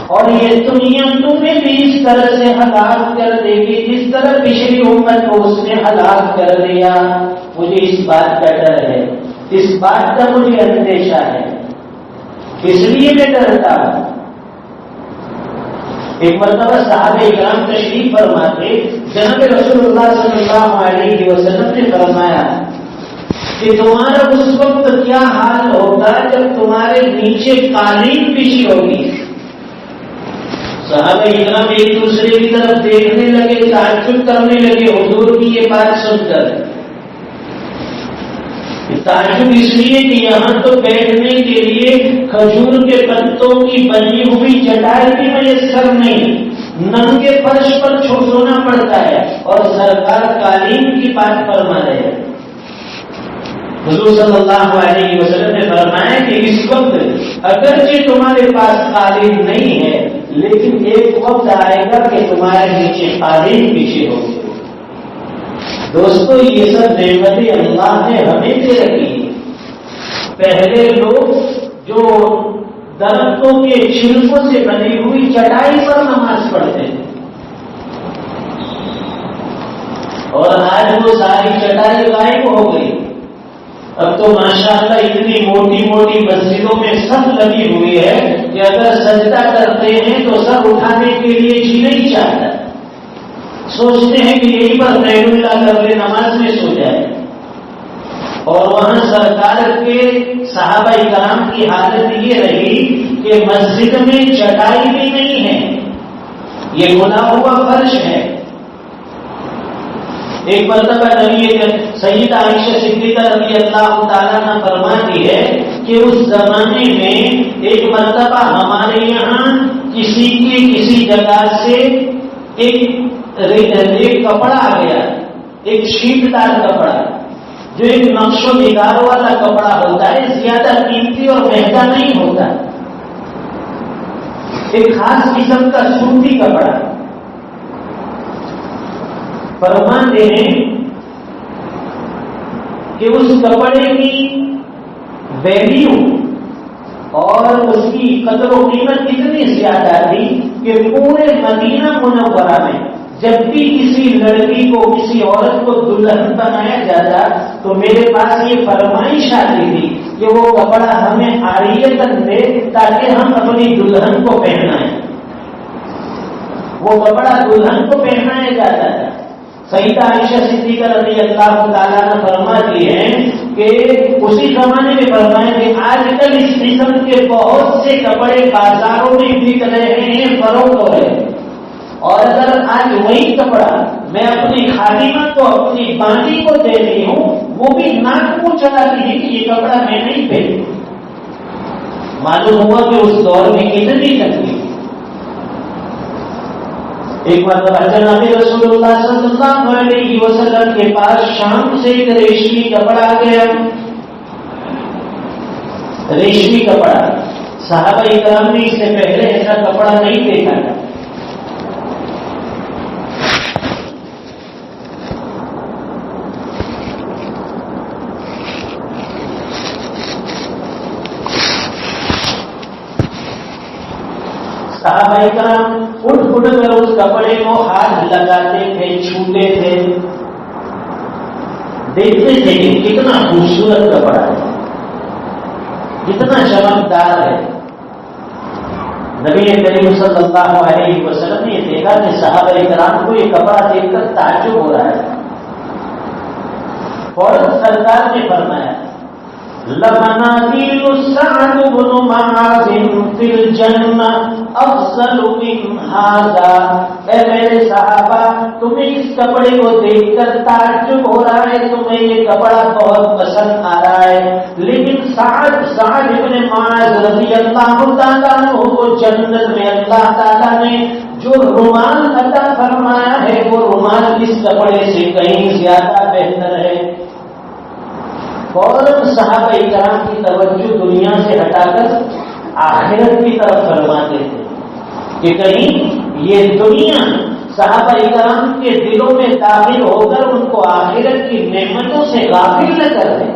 اور یہ دنیا تمہیں بھی اس طرح سے ہلاک کر دے گی جس طرح پچھلی امت کو اس نے ہلاک کر دیا. مجھے اس بات کا ڈر ہے، اس بات کا مجھے اندیشہ ہے، اس لیے میں ڈرتا ہوں. ایک مرتبہ صحابہ کرام تشریف فرماتے، جناب رسول اللہ صلی اللہ علیہ وسلم نے فرمایا کہ تمہارا اس وقت کیا حال ہوگا جب تمہارے نیچے قالین بچھی ہوگی. صحابہ کرام ایک دوسرے کی طرف دیکھنے لگے، تعجب کرنے لگے حضور کی یہ بات سن کر. تعجب اس لیے کہ یہاں تو بیٹھنے کے لیے کھجور کے پتوں کی بنی ہوئی چٹائی بھی میسر نہیں، ننگے فرش پر سونا پڑتا ہے، اور سرکار قالین کی بات فرما رہے ہیں. حضور صلی اللہ علیہ وسلم نے فرمایا کہ اس وقت اگرچہ تمہارے پاس قالین نہیں ہے، لیکن ایک وقت آئے گا کہ تمہارے نیچے قالین پیچھے ہوگی. دوستو یہ سب نعمتیں اللہ نے ہمیں دے رکھی. پہلے لوگ جو درختوں کے چھلکوں سے بنی ہوئی چٹائی پر نماز پڑھتے تھے، اور آج وہ ساری چٹائی غائب ہو گئی. اب تو ماشاءاللہ اتنی موٹی موٹی مسجدوں میں سب لگی ہوئی ہے کہ اگر سجدہ کرتے ہیں تو سب اٹھانے کے لیے جی نہیں چاہتا، سوچتے ہیں کہ یہیں پر خیر اللہ کر لے، نماز میں سو جائے. اور وہاں سرکار کے صحابہ کرام کی حالت یہ رہی کہ مسجد میں چٹائی بھی نہیں ہے، یہ کھلا ہوا فرش ہے. ایک مرتبہ نبی سیدہ عائشہ صدیقہ رضی اللہ تعالیٰ نے فرماتی ہے کہ اس زمانے میں ایک مرتبہ ہمارے یہاں کسی جگہ سے ایک کپڑا آ گیا، ایک شیٹ دار کپڑا، جو ایک نقش و نگار والا کپڑا ہوتا ہے، زیادہ قیمتی اور مہنگا نہیں ہوتا، ایک خاص قسم کا سوتی کپڑا. فرماتے ہیں کہ اس کپڑے کی ویلیو اور اس کی قدر و قیمت اتنی زیادہ تھی کہ پورے مدینہ منورہ میں جب بھی کسی لڑکی کو، کسی عورت کو دلہن بنایا جاتا تو میرے پاس یہ فرمائش آتی تھی کہ وہ کپڑا ہمیں عاریۃً دے تاکہ ہم اپنی دلہن کو پہنائیں. وہ کپڑا دلہن کو پہنایا جاتا تھا. سیدہ عائشہ صدیقہ رضی اللہ تعالیٰ نے فرماتی ہیں کہ اسی زمانے میں فرمایا کہ آج کل اس قسم کے بہت سے کپڑے بازاروں میں بک رہے ہیں، فروخت ہو رہے ہیں، اور اگر آج وہی کپڑا میں اپنی خادمہ کو، اپنی بانجی کو دے رہی ہوں، وہ بھی ناک منہ چلاتی ہے کہ یہ کپڑا میں نہیں پہنوں. معلوم ہوا کہ اس دور میں کتنی تکلیف. ایک مرتبہ جناب رسول اللہ صلی اللہ علیہ وسلم کے پاس شام سے ایک ریشمی کپڑا آ گیا. ریشمی کپڑا صحابہ کرام نے اس سے پہلے ایسا کپڑا نہیں دیکھا تھا. صحابہ کرام اٹھ اٹھ کر اس کپڑے کو ہاتھ لگاتے تھے، چھوتے تھے، دیکھتے تھے کہ کتنا خوبصورت کپڑا ہے، کتنا چمکدار ہے. نبی کریم صلی اللہ علیہ وسلم نے دیکھا کہ صحابہ کرام کو یہ کپڑا دیکھ کر تعجب ہو رہا ہے. فوراً سرکار نے فرمایا لمنادیل سعد بن معاذ فی الجنہ افضل من ھذا. اے میرے صحابہ، تمہیں اس کپڑے کو دیکھ کر تعجب ہو رہا ہے، تمہیں یہ کپڑا بہت پسند آ رہا ہے، لیکن سعد ابن معاذ رضی اللہ تعالیٰ عنہ کو جنت میں اللہ تعالیٰ نے جو رومال عطا فرمایا ہے وہ رومال اس کپڑے سے کہیں زیادہ بہتر ہے. فوراً صحابہ کرام کی توجہ دنیا سے ہٹا کر آخرت کی طرف فرماتے تھے کہ کہیں یہ دنیا صحابہ کرام کے دلوں میں داخل ہو کر ان کو آخرت کی نعمتوں سے غافل نہ کر دے.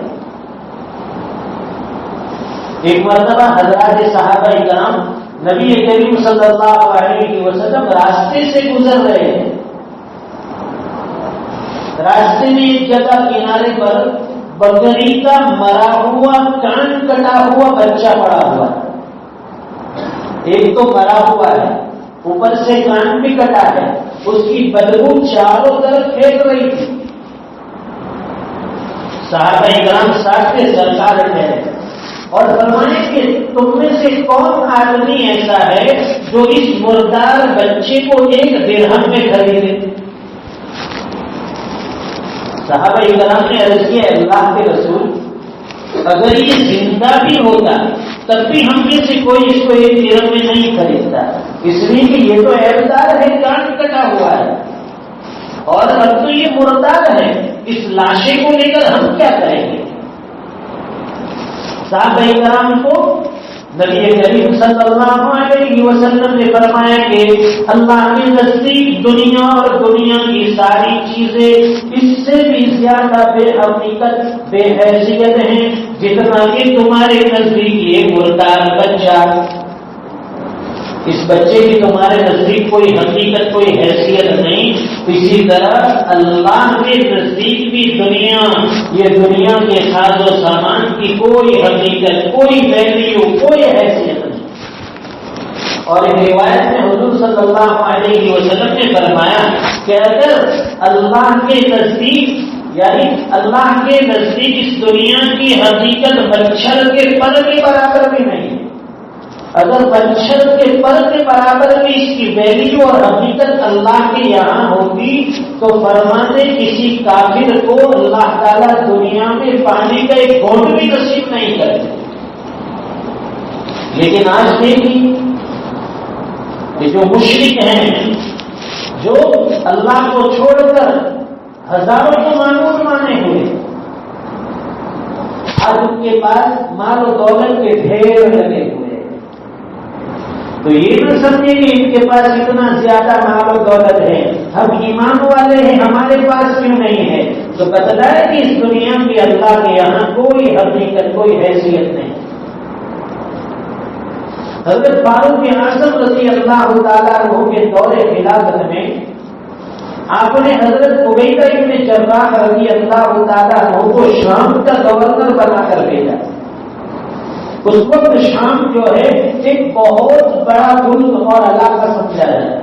ایک مرتبہ حضرات صحابہ کرام نبی کریم صلی اللہ علیہ وسلم راستے سے گزر رہے ہیں. راستے میں ایک جگہ کنارے پر بکری کا مرا ہوا کان کٹا ہوا بچہ پڑا ہوا ہے. ایک تو مرا ہوا ہے، اوپر سے کان بھی کٹا ہے، اس کی بدبو چاروں طرف پھینک رہی تھی. صحابہ کرام ساتھ کے سرکار ہے اور فرمائیں کہ تم میں سے کون آدمی ایسا ہے جو اس مردار بچے کو 1 درہم میں خریدے؟ صحابہ کرام نے عرض کیا اللہ کے رسول، اگر یہ زندہ بھی ہوگا تب بھی ہم میں سے کوئی اس کو 1 درہم میں نہیں خریدتا، اس لیے کہ یہ تو عیبدار ہے، کان کٹا ہوا ہے، اور اب تو یہ مردار ہے، اس لاشے کو لے کر ہم کیا کریں گے؟ صحابہ کرام کو نبی کریم صلی اللہ علیہ وسلم نے فرمایا کہ اللہ کے نزدیک دنیا اور دنیا کی ساری چیزیں اس سے بھی زیادہ بے حقیقت بے حیثیت ہیں جتنا کہ تمہارے نزدیک یہ مردار بچہ. اس بچے کی تمہارے نزدیک کوئی حقیقت کوئی حیثیت نہیں، اسی طرح اللہ کے نزدیک بھی دنیا، یہ دنیا کے ساز و سامان کی کوئی حقیقت کوئی ویلیو کوئی حیثیت نہیں. اور ایک روایت میں حضور صلی اللہ علیہ وسلم نے فرمایا کہ اگر اللہ کے نزدیک یعنی اللہ کے نزدیک اس دنیا کی حقیقت مچھر کے پر کے برابر بھی نہیں، اگر مچھر کے پر کے برابر بھی اس کی ویلیو اور حقیقت اللہ کے یہاں ہوتی تو فرمانے کسی کافر کو اللہ تعالیٰ دنیا میں پانی کا ایک گھونٹ بھی نصیب نہیں کرتے. لیکن آج دیکھیے کہ جو مشرک ہیں، جو اللہ کو چھوڑ کر ہزاروں کو معبود مانے ہوئے، آج ان کے پاس مال و دولت کے ڈھیر لگے ہوئے، تو یہ نہ سمجھے کہ ان کے پاس اتنا زیادہ مال و دولت ہے، ہم ایمان والے ہیں ہمارے پاس کیوں نہیں ہے؟ تو بتلایا کہ اس دنیا کی اللہ کے یہاں کوئی حقیقت کوئی حیثیت نہیں. حضرت فاروق اعظم رضی اللہ تعالیٰ عنہ کے دور خلافت میں آپ نے حضرت عبیدہ بن جراح رضی اللہ تعالیٰ عنہ کو شام کا گورنر بنا کر بھیجا. اس وقت شام جو ہے ایک بہت بڑا ملک اور علاقہ سمجھا جائے.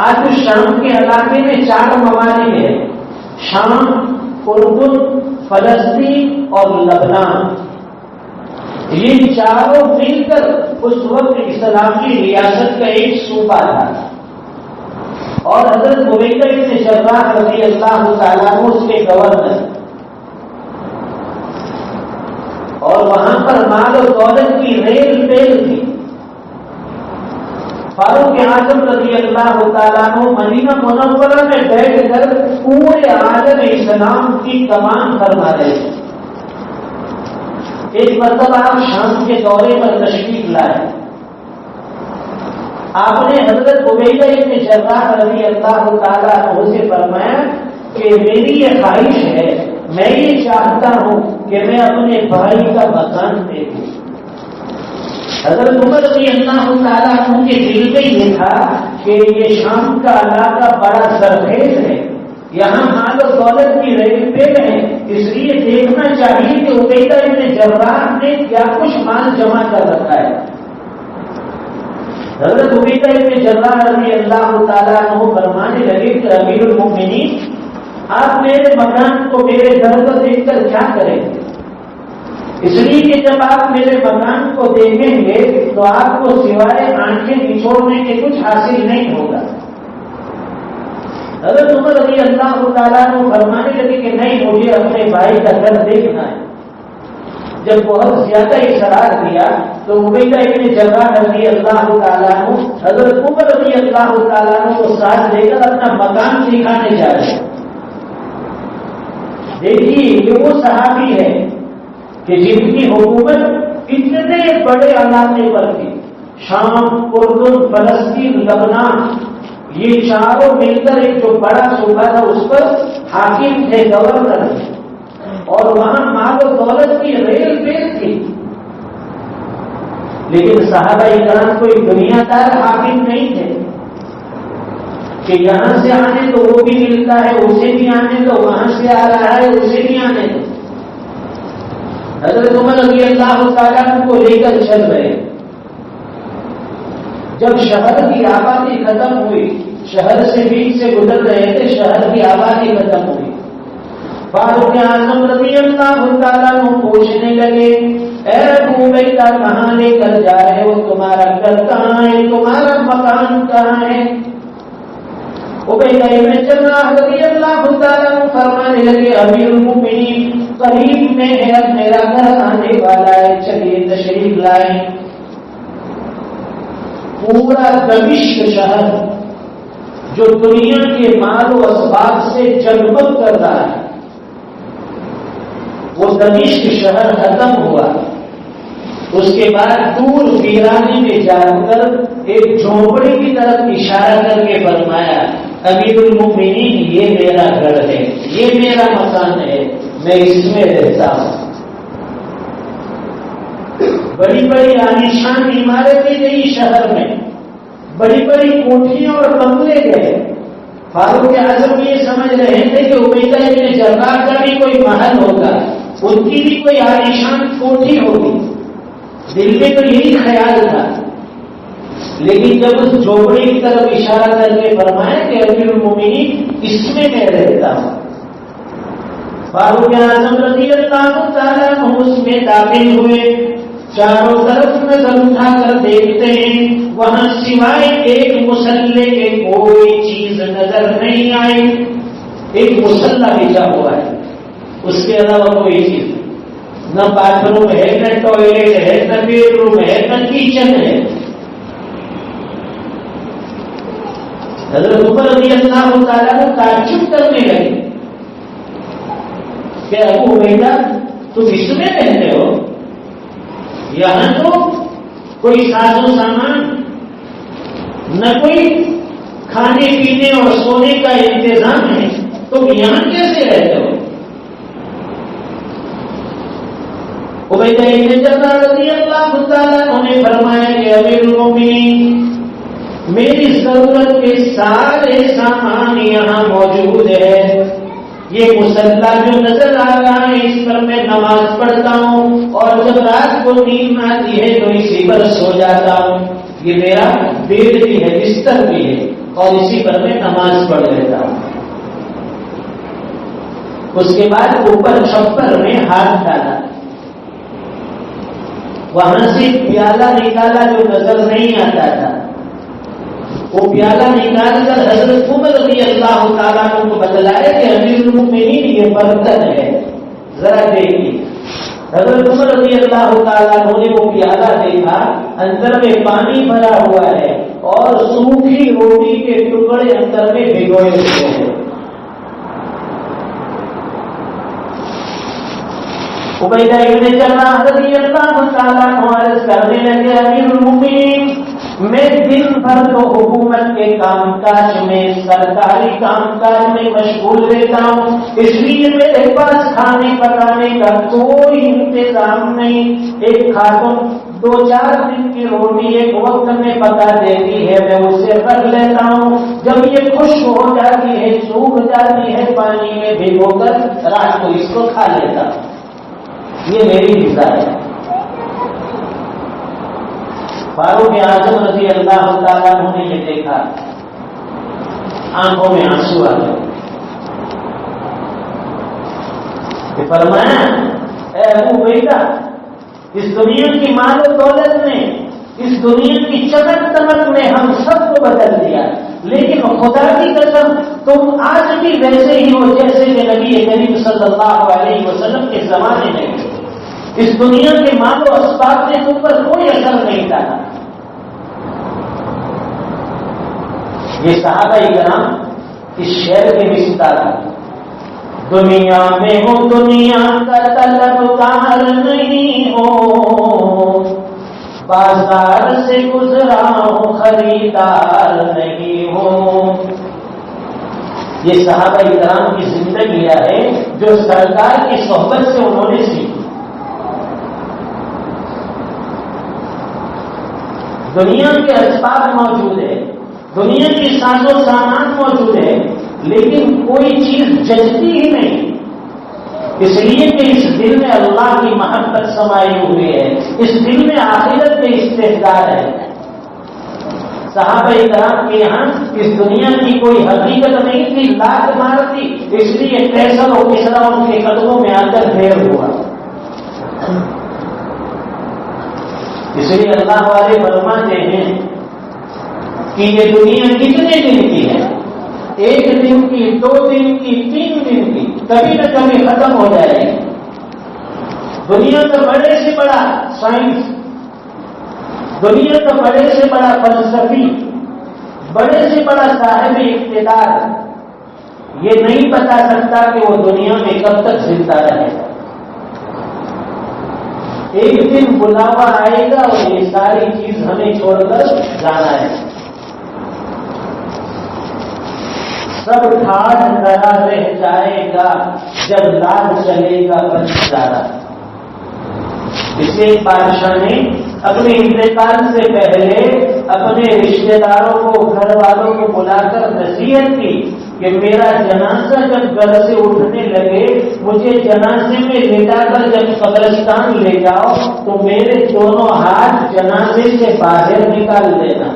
آج اس شام کے علاقے میں 4 ممالک ہیں، شام، اردن، فلسطین اور لبنان. یہ چاروں مل کر اس وقت اسلامی ریاست کا ایک صوبہ تھا، اور حضرت عبیدہ بن جراح رضی اللہ تعالیٰ عنہ اس کے گورنر، اور وہاں پر مال و دولت کی ریل پیل تھی. فاروق اعظم رضی اللہ تعالیٰ عنہ مدینہ منورہ میں بیٹھ کر پورے عالم اسلام کی کمان فرما رہے تھے. ایک مرتبہ آپ شام کے دورے پر تشریف لائے، آپ نے حضرت عبیدہ بن جراح رضی اللہ تعالیٰ عنہ سے فرمایا کہ میری یہ خواہش ہے، میں یہ چاہتا ہوں کہ میں اپنے بھائی کا مکان دے دوں۔ حضرت عمر رضی اللہ تعالیٰ عنہ کے دل میں یہ تھا کہ یہ شام کا علاقہ بڑا سرخیز ہے، یہاں مال و دولت کی ریل پیل ہے، اس لیے دیکھنا چاہیے کہ عبیدہ بن جراح نے کیا کچھ مال جمع کر رکھا ہے۔ حضرت عبیدہ بن جراح رضی اللہ تعالیٰ عنہ فرمانے لگے کہ امیر المؤمنین، آپ میرے مکان کو میرے گھر کو دیکھ کر کیا کریں گے؟ اس لیے کہ جب آپ میرے مکان کو دیکھیں گے تو آپ کو سوائے آنکھیں نچوڑنے کے کچھ حاصل نہیں ہوگا۔ حضرت عمر رضی اللہ تعالیٰ عنہ فرمانے لگے کہ نہیں، مجھے اپنے بھائی کا گھر دیکھنا ہے۔ جب بہت زیادہ اصرار کیا تو عبیدہ بن جراح رضی اللہ تعالیٰ عنہ حضرت عمر رضی اللہ تعالیٰ عنہ کو ساتھ لے کر اپنا مکان دکھانے جا رہے ہیں۔ دیکھیے، یہ وہ صحابی ہے کہ جن کی حکومت اتنے بڑے علاقے پر تھی، شام، اردن، فلسطین، لبنان، یہ چاروں مل کر ایک جو بڑا صوبہ تھا اس پر حاکم تھے، گورنر تھے، اور وہاں مال و دولت کی ریل پیل تھی۔ لیکن صحابہ کرام کوئی دنیا دار حاکم نہیں تھے کہ یہاں سے آنے تو وہ بھی ملتا ہے، اسے بھی آنے تو وہاں سے آ رہا ہے، اسے بھی آنے تو۔ حضرت عمر رضی اللہ تعالیٰ کو لے کر چل رہے، جب شہر کی آبادی ختم ہوئی، شہر سے بیچ سے گزر رہے تھے، شہر کی آبادی ختم ہوئی، فاروق اعظم رضی اللہ تعالیٰ کو پوچھنے لگے، اے ابو عبیدہ کہاں لے کر جا رہے ہو؟ تمہارا گھر کہاں ہے؟ تمہارا مکان کہاں ہے؟ عبیدہ بن جراح رضی اللہ تعالیٰ فرمانے لگے، امیر المؤمنین، قریب میں ہے، میرا گھر آنے والا ہے، چلیے تشریف لائیں۔ پورا دمشق شہر جو دنیا کے مال و اسباب سے جگمگ کر رہا ہے، وہ دمشق شہر ختم ہوا۔ اس کے بعد دور ویرانی میں جا کر ایک جھونپڑی کی طرف اشارہ کر کے فرمایا، امیر المؤمنین، یہ میرا گھر ہے، یہ میرا مکان ہے، میں اس میں رہتا ہوں۔ بڑی بڑی عالیشان عمارتیں گئی شہر میں، بڑی بڑی کوٹھیاں اور بنگلے گئے۔ فاروق اعظم یہ سمجھ رہے تھے کہ عبیدہ بن جراح کا بھی کوئی محل ہوگا، ان کی بھی کوئی عالیشان کوٹھی ہوگی، دل میں تو یہی خیال تھا۔ لیکن جب اس جھوپڑی کی طرف اشارہ کر کے فرمایا کہ امیر المؤمنین، اس میں رہتا ہوں، فاروق اعظم رضی اللہ تعالیٰ عنہ اس میں داخل ہوئے۔ چاروں طرف نظر اٹھا کر دیکھتے ہیں، وہاں سوائے ایک مسلح کے کوئی چیز نظر نہیں آئی۔ ایک مسلح بچا ہوا ہے، اس کے علاوہ کوئی چیز نہیں، نہ باتھ روم ہے، نہ ٹوائلٹ ہے، نہ بیڈ روم ہے، نہ کچن ہے۔ حضرت عمر رضی اللہ تعالیٰ کو تعجب کرنے لگے کہ ابو عبیدہ، تم اس میں رہتے ہو؟ یہاں تو کوئی ساز و سامان، نہ کوئی کھانے پینے اور سونے کا انتظام ہے، تم یہاں کیسے رہتے ہو؟ عبیدہ بن جراح رضی اللہ تعالیٰ نے فرمایا کہ امیر المؤمنین، میری ضرورت کے سارے سامان یہاں موجود ہے، یہ مصلی جو نظر آ رہا ہے اس پر میں نماز پڑھتا ہوں، اور جب رات کو نیند آتی ہے تو اسی پر سو جاتا ہوں، یہ میرا بیڈ بھی ہے، بستر بھی ہے، اور اسی پر میں نماز پڑھ لیتا ہوں۔ اس کے بعد اوپر چھپر میں ہاتھ ڈالا، وہاں سے پیالہ نکالا جو نظر نہیں آتا تھا، وہ پیالہ نکال کر حضرت عمر رضی اللہ تعالیٰ کو بتلایا کہ امیر المؤمنین، یہ برتن ہے، ذرا دیکھیے۔ حضرت عمر رضی اللہ تعالیٰ نے وہ پیالہ دیکھا، اندر میں پانی بھرا ہوا ہے اور سوکھی روٹی کے ٹکڑے اندر میں بھگوئے ہوئے ہیں۔ عبیدہ ابن جراح رضی اللہ تعالیٰ عنہ عرض کرنے لگے امیر المومنین میں دن بھر تو حکومت کے کام کاج میں سرکاری کام کاج میں مشغول رہتا ہوں، اس لیے میرے پاس کھانے پکانے کا کوئی انتظام نہیں۔ ایک خاتون 2-4 دن کی روٹی ایک وقت میں پکا دیتی ہے، میں اسے رکھ لیتا ہوں، جب یہ خشک ہو جاتی ہے سوکھ جاتی ہے پانی میں بھگو کر رات کو اس کو کھا لیتا ہوں، یہ میری غذا ہے۔ فاروق اعظم رضی اللہ تعالیٰ عنہ نے یہ دیکھا، آنکھوں میں آنسو آ گئے، فرمایا اے ابو عبیدہ، اس دنیا کی مال و دولت نے، اس دنیا کی چمک دمک نے ہم سب کو بدل دیا، لیکن خدا کی قسم تم آج بھی ویسے ہی ہو جیسے کہ نبی کریم صلی اللہ علیہ وسلم کے زمانے میں تھے۔ اس دنیا کے مال و اسباب نے تم پر کوئی اثر نہیں ڈالا۔ یہ صحابہ کرام اس شعر کے مصداق ہیں، دنیا میں ہو دنیا کا طلبگار نہیں ہو، بازار سے گزرا ہو خریدار نہیں ہو۔ یہ صحابہ کرام کی زندگی ہے جو سرکار کی صحبت سے انہوں نے سیکھی۔ دنیا کے اسباب موجود ہے، دنیا کی ساز و سامان موجود ہے، لیکن کوئی چیز جچتی ہی نہیں، اس لیے کہ اس دل میں اللہ کی محبت سمائی ہوئی ہے، اس دل میں آخرت کے استحدار ہے۔ صحابہ کرام کے یہاں اس دنیا کی کوئی حقیقت نہیں تھی، لاکھ مار تھی، اس لیے قیصر و کسریٰ ان کے قدموں میں آ کر ڈھیر ہوا۔ اس لیے اللہ والے فرماتے ہیں کہ یہ دنیا کتنے دن کی ہے، 1 دن کی، 2 دن کی، 3 دن کی، کبھی نہ کبھی ختم ہو جائے گی۔ دنیا کا بڑے سے بڑا سائنس، دنیا کا بڑے سے بڑا فلسفی، بڑے سے بڑا صاحب اقتدار یہ نہیں بتا سکتا کہ وہ دنیا میں کب تک زندہ رہے گا۔ ایک دن بلاوا آئے گا اور یہ ساری چیز ہمیں چھوڑ کر جانا ہے۔ سب ٹھاٹ کرا رہ جائے گا جب لال چلے گا بنجارا۔ اسے بادشاہ نے اپنے انتقال سے پہلے اپنے رشتے داروں کو، گھر والوں کو بلا کر نصیحت کی کہ میرا جنازہ جب گھر سے اٹھنے لگے مجھے جنازے میں لٹا کر جب قبرستان لے جاؤ تو میرے دونوں ہاتھ جنازے سے باہر نکال دینا۔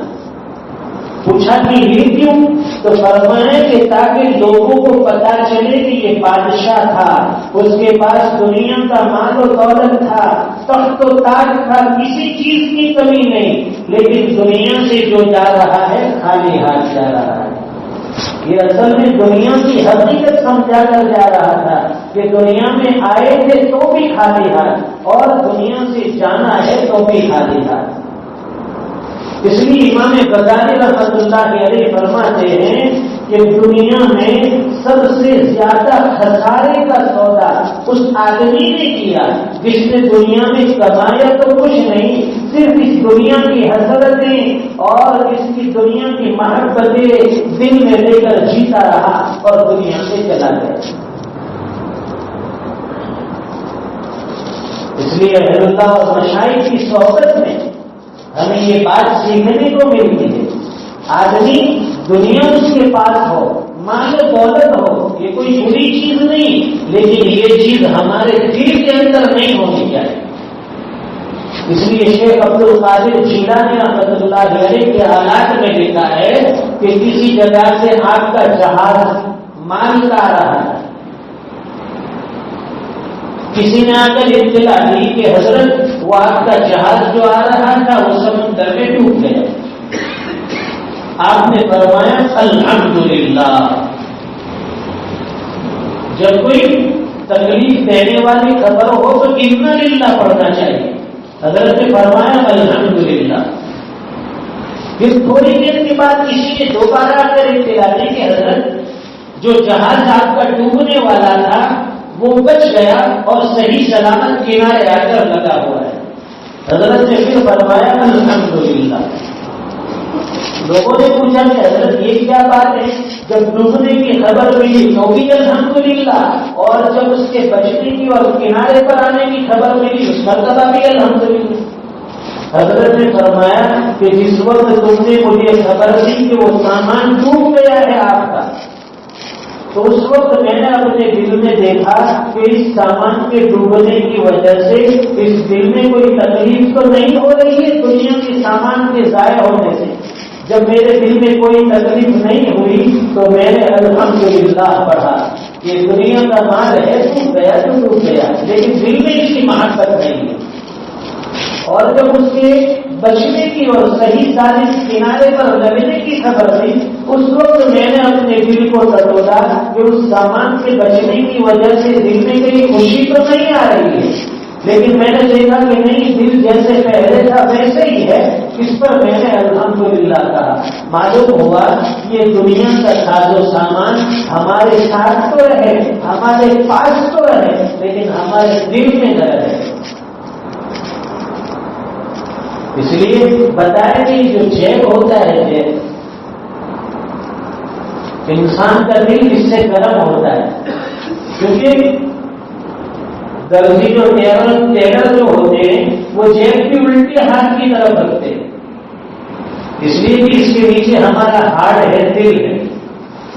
پوچھا کہ یہ کیوں؟ تو فرمایا کہ تاکہ لوگوں کو پتا چلے کہ یہ بادشاہ تھا، اس کے پاس دنیا کا مال و دولت تھا، تخت و تاج تھا، کسی چیز کی کمی نہیں، لیکن دنیا سے جو جا رہا ہے خالی ہاتھ جا رہا ہے۔ یہ اصل میں دنیا کی حقیقت سمجھا کر جا رہا تھا کہ دنیا میں آئے تھے تو بھی خالی ہاتھ اور دنیا سے جانا ہے تو بھی خالی ہاتھ۔ اس لیے امام غزالی رحمۃ اللہ علیہ فرماتے ہیں کہ دنیا میں سب سے زیادہ خسارے کا سودا اس آدمی نے کیا جس نے دنیا میں کمایا تو کچھ نہیں، صرف اس دنیا کی حسرتیں اور اس کی دنیا کی محبتیں دل میں لے کر جیتا رہا اور دنیا سے چلا گیا۔ اس لیے اہل اللہ اور مشائخ کی صحبت میں ہمیں یہ بات سیکھنے کو ملتی ہے، آدمی دنیا اس کے پاس ہو، مال و دولت ہو، یہ کوئی بری چیز نہیں، لیکن یہ چیز ہمارے دل کے اندر نہیں ہونی چاہیے۔ اس لیے شیخ عبد القادر جیلانی رحمۃ اللہ علیہ کے حالات میں لکھا ہے کہ کسی جگہ سے آپ کا جہاز مال کا آ رہا ہے، کسی نے آ کر اطلاع دی کہ حضرت وہ آپ کا جہاز جو آ رہا تھا وہ سمندر میں ڈوب گیا۔ آپ نے فرمایا الحمدللہ۔ جب کوئی تکلیف دینے والی خبر ہو تو انا للہ پڑھنا چاہیے۔ حضرت نے فرمایا الحمدللہ۔ پھر تھوڑی دیر کے بعد کسی نے دوبارہ آ کر اطلاع دی کہ حضرت جو جہاز آپ کا ڈوبنے والا تھا وہ بچ گیا اور صحیح سلامت کنارے آ کر لگا ہوا ہے۔ حضرت نے پھر فرمایا الحمدللہ۔ لوگوں نے پوچھا کہ حضرت یہ کیا بات ہے، جب ڈوبنے کی خبر ملی تو بھی الحمدللہ، اور جب اس کے بچنے کی اور کنارے پر آنے کی خبر ملی اس مرتبہ بھی الحمدللہ۔ حضرت نے فرمایا کہ جس وقت تم نے مجھے خبر دی کہ وہ سامان ڈوب گیا ہے آپ کا، تو اس وقت میں نے اپنے دل میں دیکھا کہ اس سامان کے ڈوبنے کی وجہ سے اس دل میں کوئی تکلیف تو نہیں ہو رہی ہے دنیا کے سامان کے ضائع ہونے سے۔ جب میرے دل میں کوئی تکلیف نہیں ہوئی تو میں نے الحمدللہ پڑھا کہ دنیا کا مال ہے ڈوب گیا تو ڈوب گیا، لیکن دل میں اس کی محبت نہیں ہے۔ اور جب اس کے بچنے کی اور صحیح سالم کنارے پر لگنے کی خبر تھی اس وقت میں نے اپنے دل کو ٹٹولا کہ اس سامان کے بچنے کی وجہ سے دل میں کہیں خوشی تو نہیں آ رہی ہے، لیکن میں نے دیکھا کہ نہیں، دل جیسے پہلے تھا ویسے ہی ہے۔ اس پر میں نے الحمدللہ کہا۔ معلوم ہوا یہ دنیا کا ساز و سامان ہمارے ساتھ تو رہے، ہمارے پاس تو رہے، لیکن ہمارے دل میں نہ رہے۔ اس لیے بتایا کہ جو جیب ہوتا ہے، جیب انسان کا دل اس سے گرم ہوتا ہے، کیونکہ درزی جو ٹیلر جو ہوتے ہیں وہ جیب کی الٹی ہاتھ کی طرف رکھتے ہیں، اس لیے کہ اس کے نیچے ہمارا ہارڈ ہے، دل ہے۔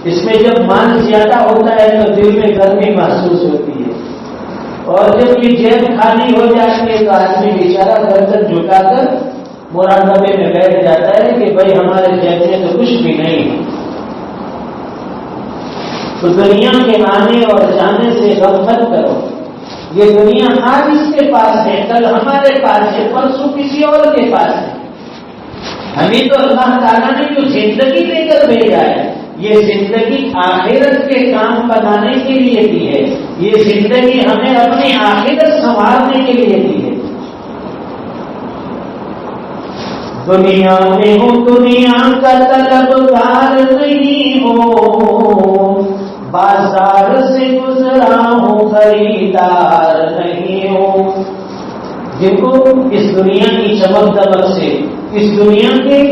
اس میں جب مال زیادہ ہوتا ہے تو دل میں گرمی محسوس ہوتی ہے، اور جب یہ جیب خالی ہو جاتی ہے تو آدمی بیچارہ گردن جھکا کر مراقبے میں بیٹھ جاتا ہے کہ بھائی ہمارے جیب میں تو کچھ بھی نہیں ہے۔ تو دنیا کے آنے اور جانے سے غم مت کرو، یہ دنیا آج اس کے پاس ہے، کل ہمارے پاس ہے، پرسوں کسی اور کے پاس ہے۔ ہمیں تو اللہ تعالیٰ نے جو زندگی دے کر بھیجا ہے، یہ زندگی آخرت کے کام بنانے کے لیے دی ہے، یہ زندگی ہمیں اپنی آخرت سنوارنے کے لیے دی ہے۔ دنیا میں ہو دنیا کا طلبگار نہیں ہو، بازار سے گزرا ہوں خریدار نہیں ہو۔ جن کو اس دنیا کی چمک دمک سے، اس دنیا کے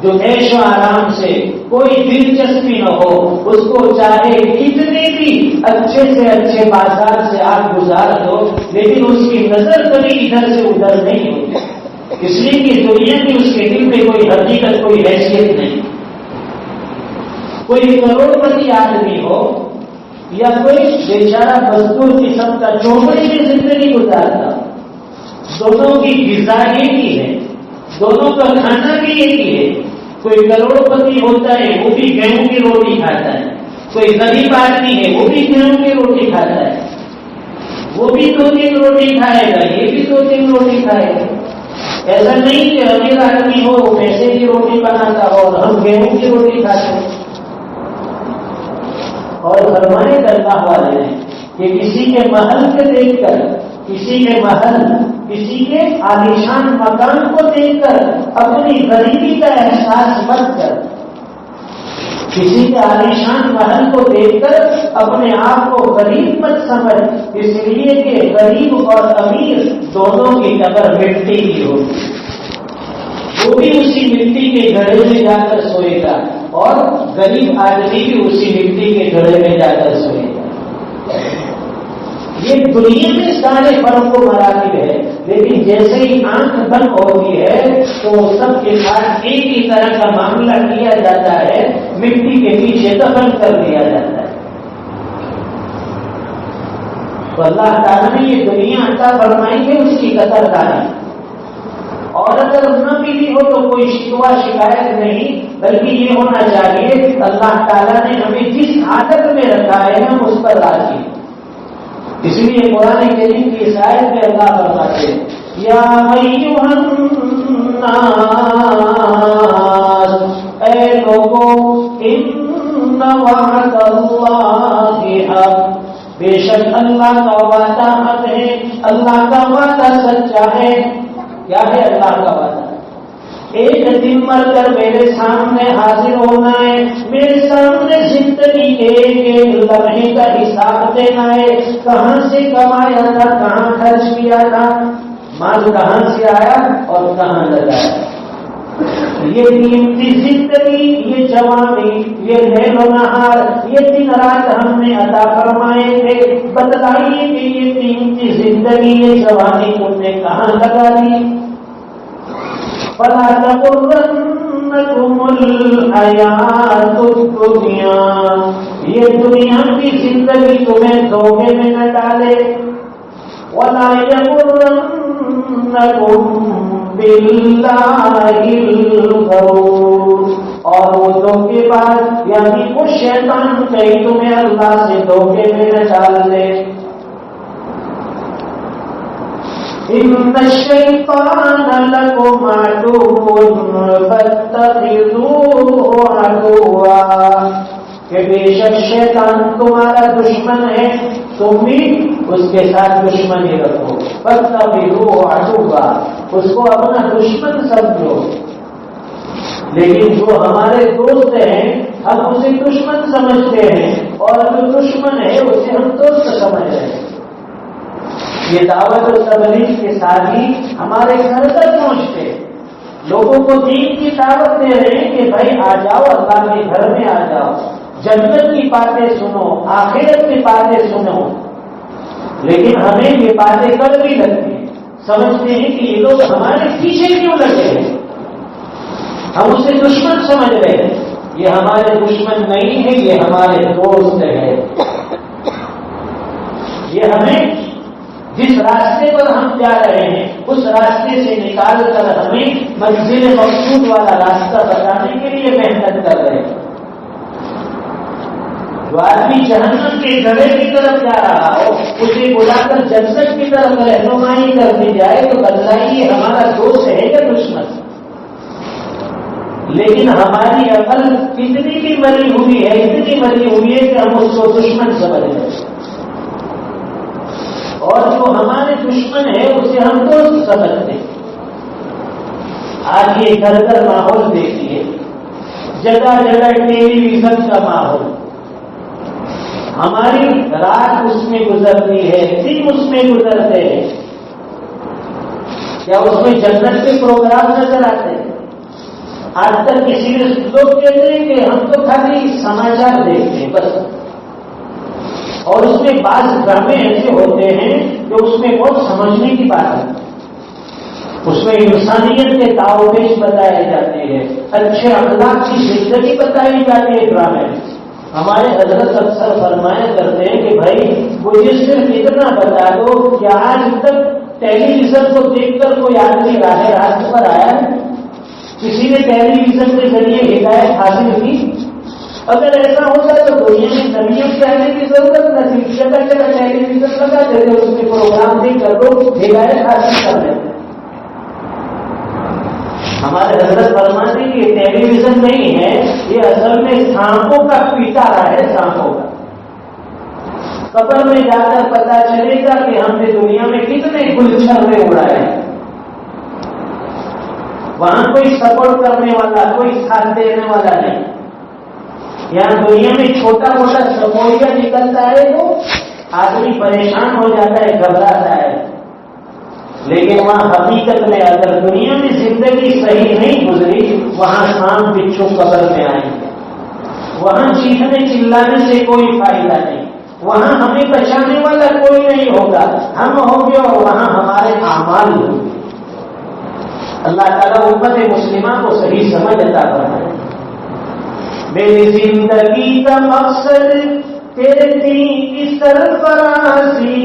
جو عیش و آرام سے کوئی دلچسپی نہ ہو، اس کو چاہے کتنے بھی اچھے سے اچھے بازار سے آپ گزار دو، لیکن اس کی نظر کبھی ادھر سے ادھر نہیں ہوتی، اس لیے کہ دنیا کی اس کے دل میں کوئی حقیقت، کوئی حیثیت نہیں۔ کوئی کروڑ پتی آدمی ہو یا کوئی بیچارہ مزدور قسم کا چوپڑی میں زندگی گزارتا، دونوں کی غذا ایک ہی ہے، دونوں کا کھانا بھی ایک ہی ہے۔ کوئی کروڑ پتی ہوتا ہے وہ بھی گیہوں کی روٹی کھاتا ہے، کوئی غریب آدمی ہے وہ بھی گیہوں کی روٹی کھاتا ہے، وہ بھی 2-3 روٹی کھائے گا، یہ بھی 2-3 روٹی کھائے گا۔ ایسا نہیں کہ امیر آدمی ہو وہ پیسے کی روٹی بناتا ہو اور ہم گیہوں کی روٹی کھاتے ہیں۔ اور فرمانے اللہ والے نے کہ کسی کے محل کے دیکھ کر، کسی کے محل، کسی کے عالیشان مکان کو دیکھ کر اپنی غریبی کا احساس مت کر، کسی کے عالیشان محل کو دیکھ کر اپنے آپ کو غریب مت سمجھ، اس لیے کہ غریب اور امیر دونوں کی قبر مٹی کی ہوگی، وہ بھی اسی مٹی کے گڑھے میں جا کر سوئے گا اور غریب آدمی بھی اسی مٹی کے گڑھے میں جا کر سوئے گا۔ یہ دنیا میں سارے فرق و مراتب ہے، لیکن جیسے ہی آنکھ بند ہوتی ہے تو سب کے ساتھ ایک ہی طرح کا معاملہ کیا جاتا ہے، مٹی کے پیچھے دفن کر دیا جاتا ہے۔ تو اللہ تعالیٰ نے یہ دنیا عطا فرمائی ہے اس کی قدر دانی، اور اگر نہ ملی ہو تو کوئی شکوہ شکایت نہیں، بلکہ یہ ہونا چاہیے اللہ تعالیٰ نے ہمیں جس عادت میں رکھا ہے ہم اس پر راضی ہیں۔ اس لیے قرآن کریم کی اس آیت میں اللہ فرماتے ہیں یا ایھا الناس، اے لوگوں، ان وعد اللہ حق، بے شک اللہ کا وعدہ حق ہے، اللہ کا وعدہ سچا ہے۔ کیا ہے اللہ کا وعدہ؟ ایک دن مر کر میرے سامنے حاضر ہونا ہے، میرے سامنے زندگی ایک ایک لمحے کا حساب دینا ہے، کہاں سے کمایا تھا، کہاں خرچ کیا تھا، مال کہاں سے آیا اور کہاں لگایا۔ یہ قیمتی زندگی، یہ جوانی، یہ لیل و نہار، یہ دن رات ہم نے عطا فرمائے تھے، بتلائیے کہ یہ قیمتی زندگی، یہ جوانی تم نے کہاں لگا دی؟ فَلَا تَغُرَّنَّكُمُ الْحَيَاةُ الدُّنْيَا، یہ دنیا کی زندگی تمہیں دھوکے میں نہ ڈالے۔ وَلَا يَغُرَّنَّكُمْ بِاللَّهِ الْغَرُورُ، اور وہ دھوکے باز یعنی وہ شیطان کہیں تمہیں اللہ سے دھوکے میں نہ ڈال دے۔ إِنَّ الشَّيْطَانَ لَكُمْ عَدُوٌّ فَاتَّخِذُوهُ عَدُوًّا، کہ بے شک شیطان تمہارا دشمن ہے، تم بھی اس کے ساتھ دشمنی رکھو۔ فَاتَّخِذُوهُ عَدُوًّا، اس کو اپنا دشمن سمجھو۔ لیکن جو ہمارے دوست ہیں ہم اسے دشمن سمجھتے ہیں، اور جو دشمن ہے اسے ہم دوست سمجھ رہے ہیں۔ یہ دعوت و تبلیغ کے ساتھ ہی ہمارے گھر تک پہنچتے، لوگوں کو دین کی دعوت دے رہے ہیں کہ بھائی آ جاؤ، اللہ کے گھر میں آ جاؤ، جنت کی باتیں سنو، آخرت کی باتیں سنو۔ لیکن ہمیں یہ باتیں کڑوی لگتی ہیں، سمجھتے ہیں کہ یہ لوگ ہمارے پیچھے کیوں لگے ہیں، ہم اسے دشمن سمجھ رہے ہیں۔ یہ ہمارے دشمن نہیں ہے، یہ ہمارے دوست ہے۔ یہ ہمیں جس راستے پر ہم جا رہے ہیں اس راستے سے نکال کر ہمیں منزل مقصود والا راستہ بتانے کے لیے محنت کر رہے ہیں۔ جو آدمی جہنم کے گڑھے کی طرف جا رہا ہو اسے بلا کر جنت کی طرف رہنمائی کر دی جائے تو بتلائیے ہمارا دوست ہے یا دشمن؟ لیکن ہماری عقل کتنی بھی مری ہوئی ہے، اتنی مری ہوئی ہے کہ ہم اس کو دشمن سمجھ رہے ہیں، اور جو ہمارے دشمن ہے اسے ہم دوست سمجھتے ہیں۔ آج یہ گھر گھر ماحول دیکھیے، جگہ جگہ ٹیلی ویژن کا ماحول، ہماری رات اس میں گزرتی ہے، دن اس میں گزرتے ہیں، کیا اس میں جنت کے پروگرام نظر آتے ہیں؟ آج تک کسی لوگ کہتے ہیں کہ ہم تو خالی سماچار دیکھتے ہیں بس، اور اس میں بعض ڈرامے ایسے ہوتے ہیں کہ اس میں بہت سمجھنے کی بات ہے، اس میں انسانیت کے دعویش بتائے جاتے ہیں، اچھے اخلاق کی زندگی بتائی جاتی ہے ڈرامے۔ ہمارے حضرت اکثر فرمایا کرتے ہیں کہ بھائی مجھے صرف اتنا بتا دو کہ آج تک ٹیلی ویژن کو دیکھ کر کوئی آدمی راہ راست پر آیا ہے؟ کسی نے ٹیلی ویژن کے ذریعے ہدایت حاصل کی؟ اگر ایسا ہوتا تو دنیا میں نبیوں کے آنے کی ضرورت نہ تھی، جگہ جگہ ٹیلی ویژن لگا دیتے، اس میں پروگرام دیکھ کر لوگ ہدایت حاصل کر لیتے۔ ہمارے حضرت فرماتے ہیں کہ یہ ٹیلی ویژن نہیں ہے، یہ اصل میں سانپوں کا پیٹارا ہے، سانپوں کا۔ قبر میں جا کر پتا چلے گا کہ ہم نے دنیا میں کتنے گلچھرے اڑائے، وہاں کوئی سپورٹ کرنے والا، کوئی ساتھ دینے والا نہیں۔ یہاں دنیا میں چھوٹا موٹا سمویا نکلتا ہے تو آدمی پریشان ہو جاتا ہے، گھبراتا ہے، لیکن وہاں حقیقت میں اگر دنیا میں زندگی صحیح نہیں گزری، وہاں سانپ بچھو قبر میں آئیں گے، وہاں چیخنے چلانے سے کوئی فائدہ نہیں، وہاں ہمیں بچانے والا کوئی نہیں ہوگا، ہم ہوں گے اور وہاں ہمارے اعمال ہوں گے۔ اللہ تعالیٰ امت مسلمہ کو صحیح سمجھ عطا فرمائے۔ میری زندگی کا مقصد تیرے دین کی سرفرازی،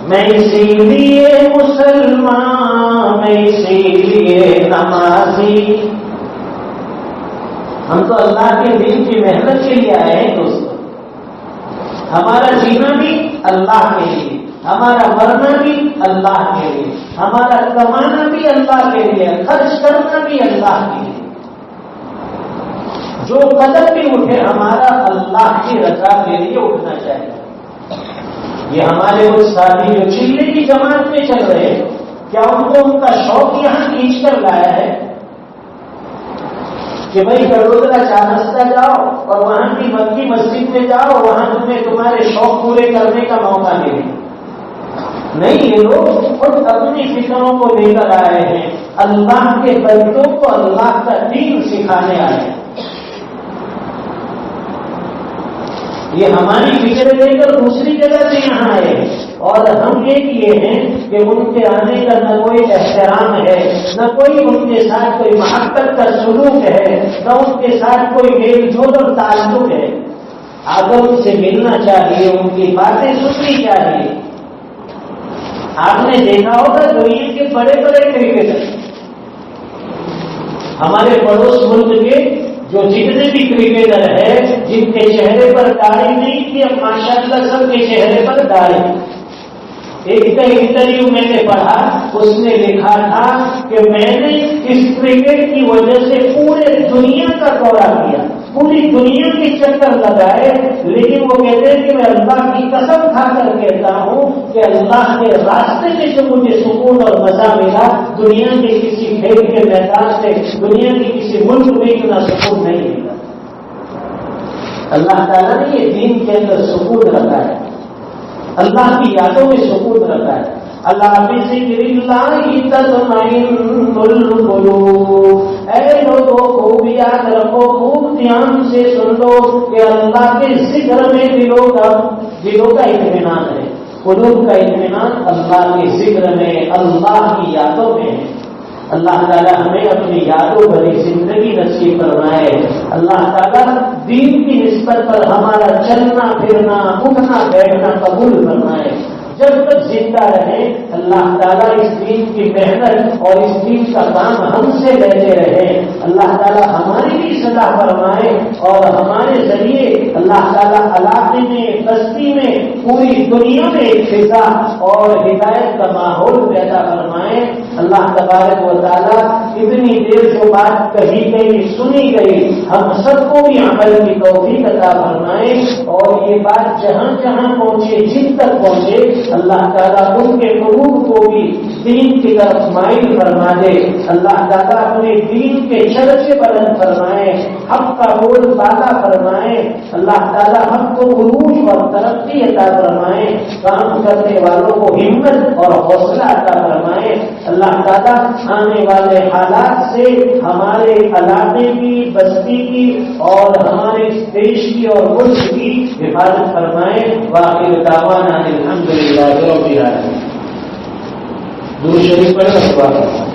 میں اسی لیے مسلمان، میں اسی لیے نمازی۔ ہم تو اللہ کے دین کی محنت کے لیے آئے ہیں دوستوں، ہمارا جینا بھی اللہ کے لیے، ہمارا مرنا بھی اللہ کے لیے، ہمارا کمانا بھی اللہ کے لیے، خرچ کرنا بھی اللہ کے لیے، جو قدم بھی اٹھے ہمارا اللہ کی رضا کے لیے اٹھنا چاہیے۔ یہ ہمارے وہ ساتھی جو چلے کی جماعت میں چل رہے ہیں، کیا ان کو ان کا شوق یہاں کھینچ کر لایا ہے کہ بھائی بڑودرا چار رستہ جاؤ اور وہاں کی مکی مسجد میں جاؤ، وہاں تمہیں تمہارے شوق پورے کرنے کا موقع ملے؟ نہیں، یہ لوگ خود اپنی فکروں کو لے کر آئے ہیں، اللہ کے بندوں کو اللہ کا دین سکھانے آئے ہیں۔ یہ ہماری فکر لے کر دوسری جگہ سے یہاں آئے اور ہم یہ کیے ہیں کہ ان کے آنے کا نہ کوئی احترام ہے، نہ کوئی ان کے ساتھ کوئی محبت کا سلوک ہے، نہ ان کے ساتھ کوئی میل جول اور تعلق ہے۔ آگر ان سے ملنا چاہیے، ان کی باتیں سننی چاہیے۔ آپ نے دیکھا ہوگا دنیا کے بڑے بڑے کرکٹر، ہمارے پڑوس ملک کے جو جتنے بھی کرکٹر ہیں جن کے چہرے پر داڑھی نہیں تھی، اب ماشاءاللہ سب کے چہرے پر داڑھی۔ ایک کا انٹرویو میں نے پڑھا، اس نے لکھا تھا کہ میں نے اس کرکٹ کی وجہ سے پورے دنیا کا دورہ کیا، پوری دنیا کے چکر لگائے، لیکن وہ کہتے ہیں کہ میں اللہ کی قسم کھا کر کہتا ہوں کہ اللہ کے راستے میں جو مجھے سکون اور مزہ ملا، دنیا کے کسی کھیل کے میدان سے، دنیا کے کسی ملک میں اتنا سکون نہیں ملا۔ اللہ تعالیٰ نے یہ دین کے اندر سکون رکھا ہے، اللہ کی یادوں میں سکون رکھا ہے۔ اللہ بذکر اللہ تطمئن القلوب، اے لوگوں خوب یاد رکھو، خوب دھیان سے سن لو کہ اللہ کے ذکر میں دلوں کا اطمینان ہے، قلوب کا اطمینان اللہ کے ذکر میں، اللہ کی یادوں میں ہے۔ اللہ تعالیٰ ہمیں اپنی یادوں بھری زندگی نصیب فرمائے۔ اللہ تعالیٰ دین کی نسبت پر ہمارا چلنا پھرنا اٹھنا بیٹھنا قبول فرمائے۔ جب تک زندہ رہے اللہ تعالیٰ اس دین کی محنت اور اس دین کا کام ہم سے لیتے رہے۔ اللہ تعالیٰ ہماری بھی صلاح فرمائے اور ہمارے ذریعے اللہ تعالیٰ علاقے میں، بستی میں، پوری دنیا میں فضا اور ہدایت کا ماحول پیدا فرمائے۔ اللہ تبارک و تعالیٰ اتنی دیر جو بات کہی گئی سنی گئی، ہم سب کو بھی عمل کی توفیق عطا فرمائے، اور یہ بات جہاں جہاں پہنچے، جن تک پہنچے، اللہ تعالیٰ ان کے قلوب کو بھی دین کی طرف مائل فرما دے۔ اللہ تعالیٰ اپنے دین کے چرچے بلند فرمائے، حق کا بول بالا فرمائے۔ اللہ تعالیٰ حق کو عروج اور ترقی عطا فرمائے، کام کرنے والوں کو ہمت اور حوصلہ عطا فرمائے۔ اللہ تعالیٰ آنے والے حالات سے ہمارے علاقے کی، بستی کی اور ہمارے دیش کی اور ملک کی حفاظت فرمائے۔ وآخر دعوانا الحمدللہ رب العالمین۔ درود شریف پڑھیں۔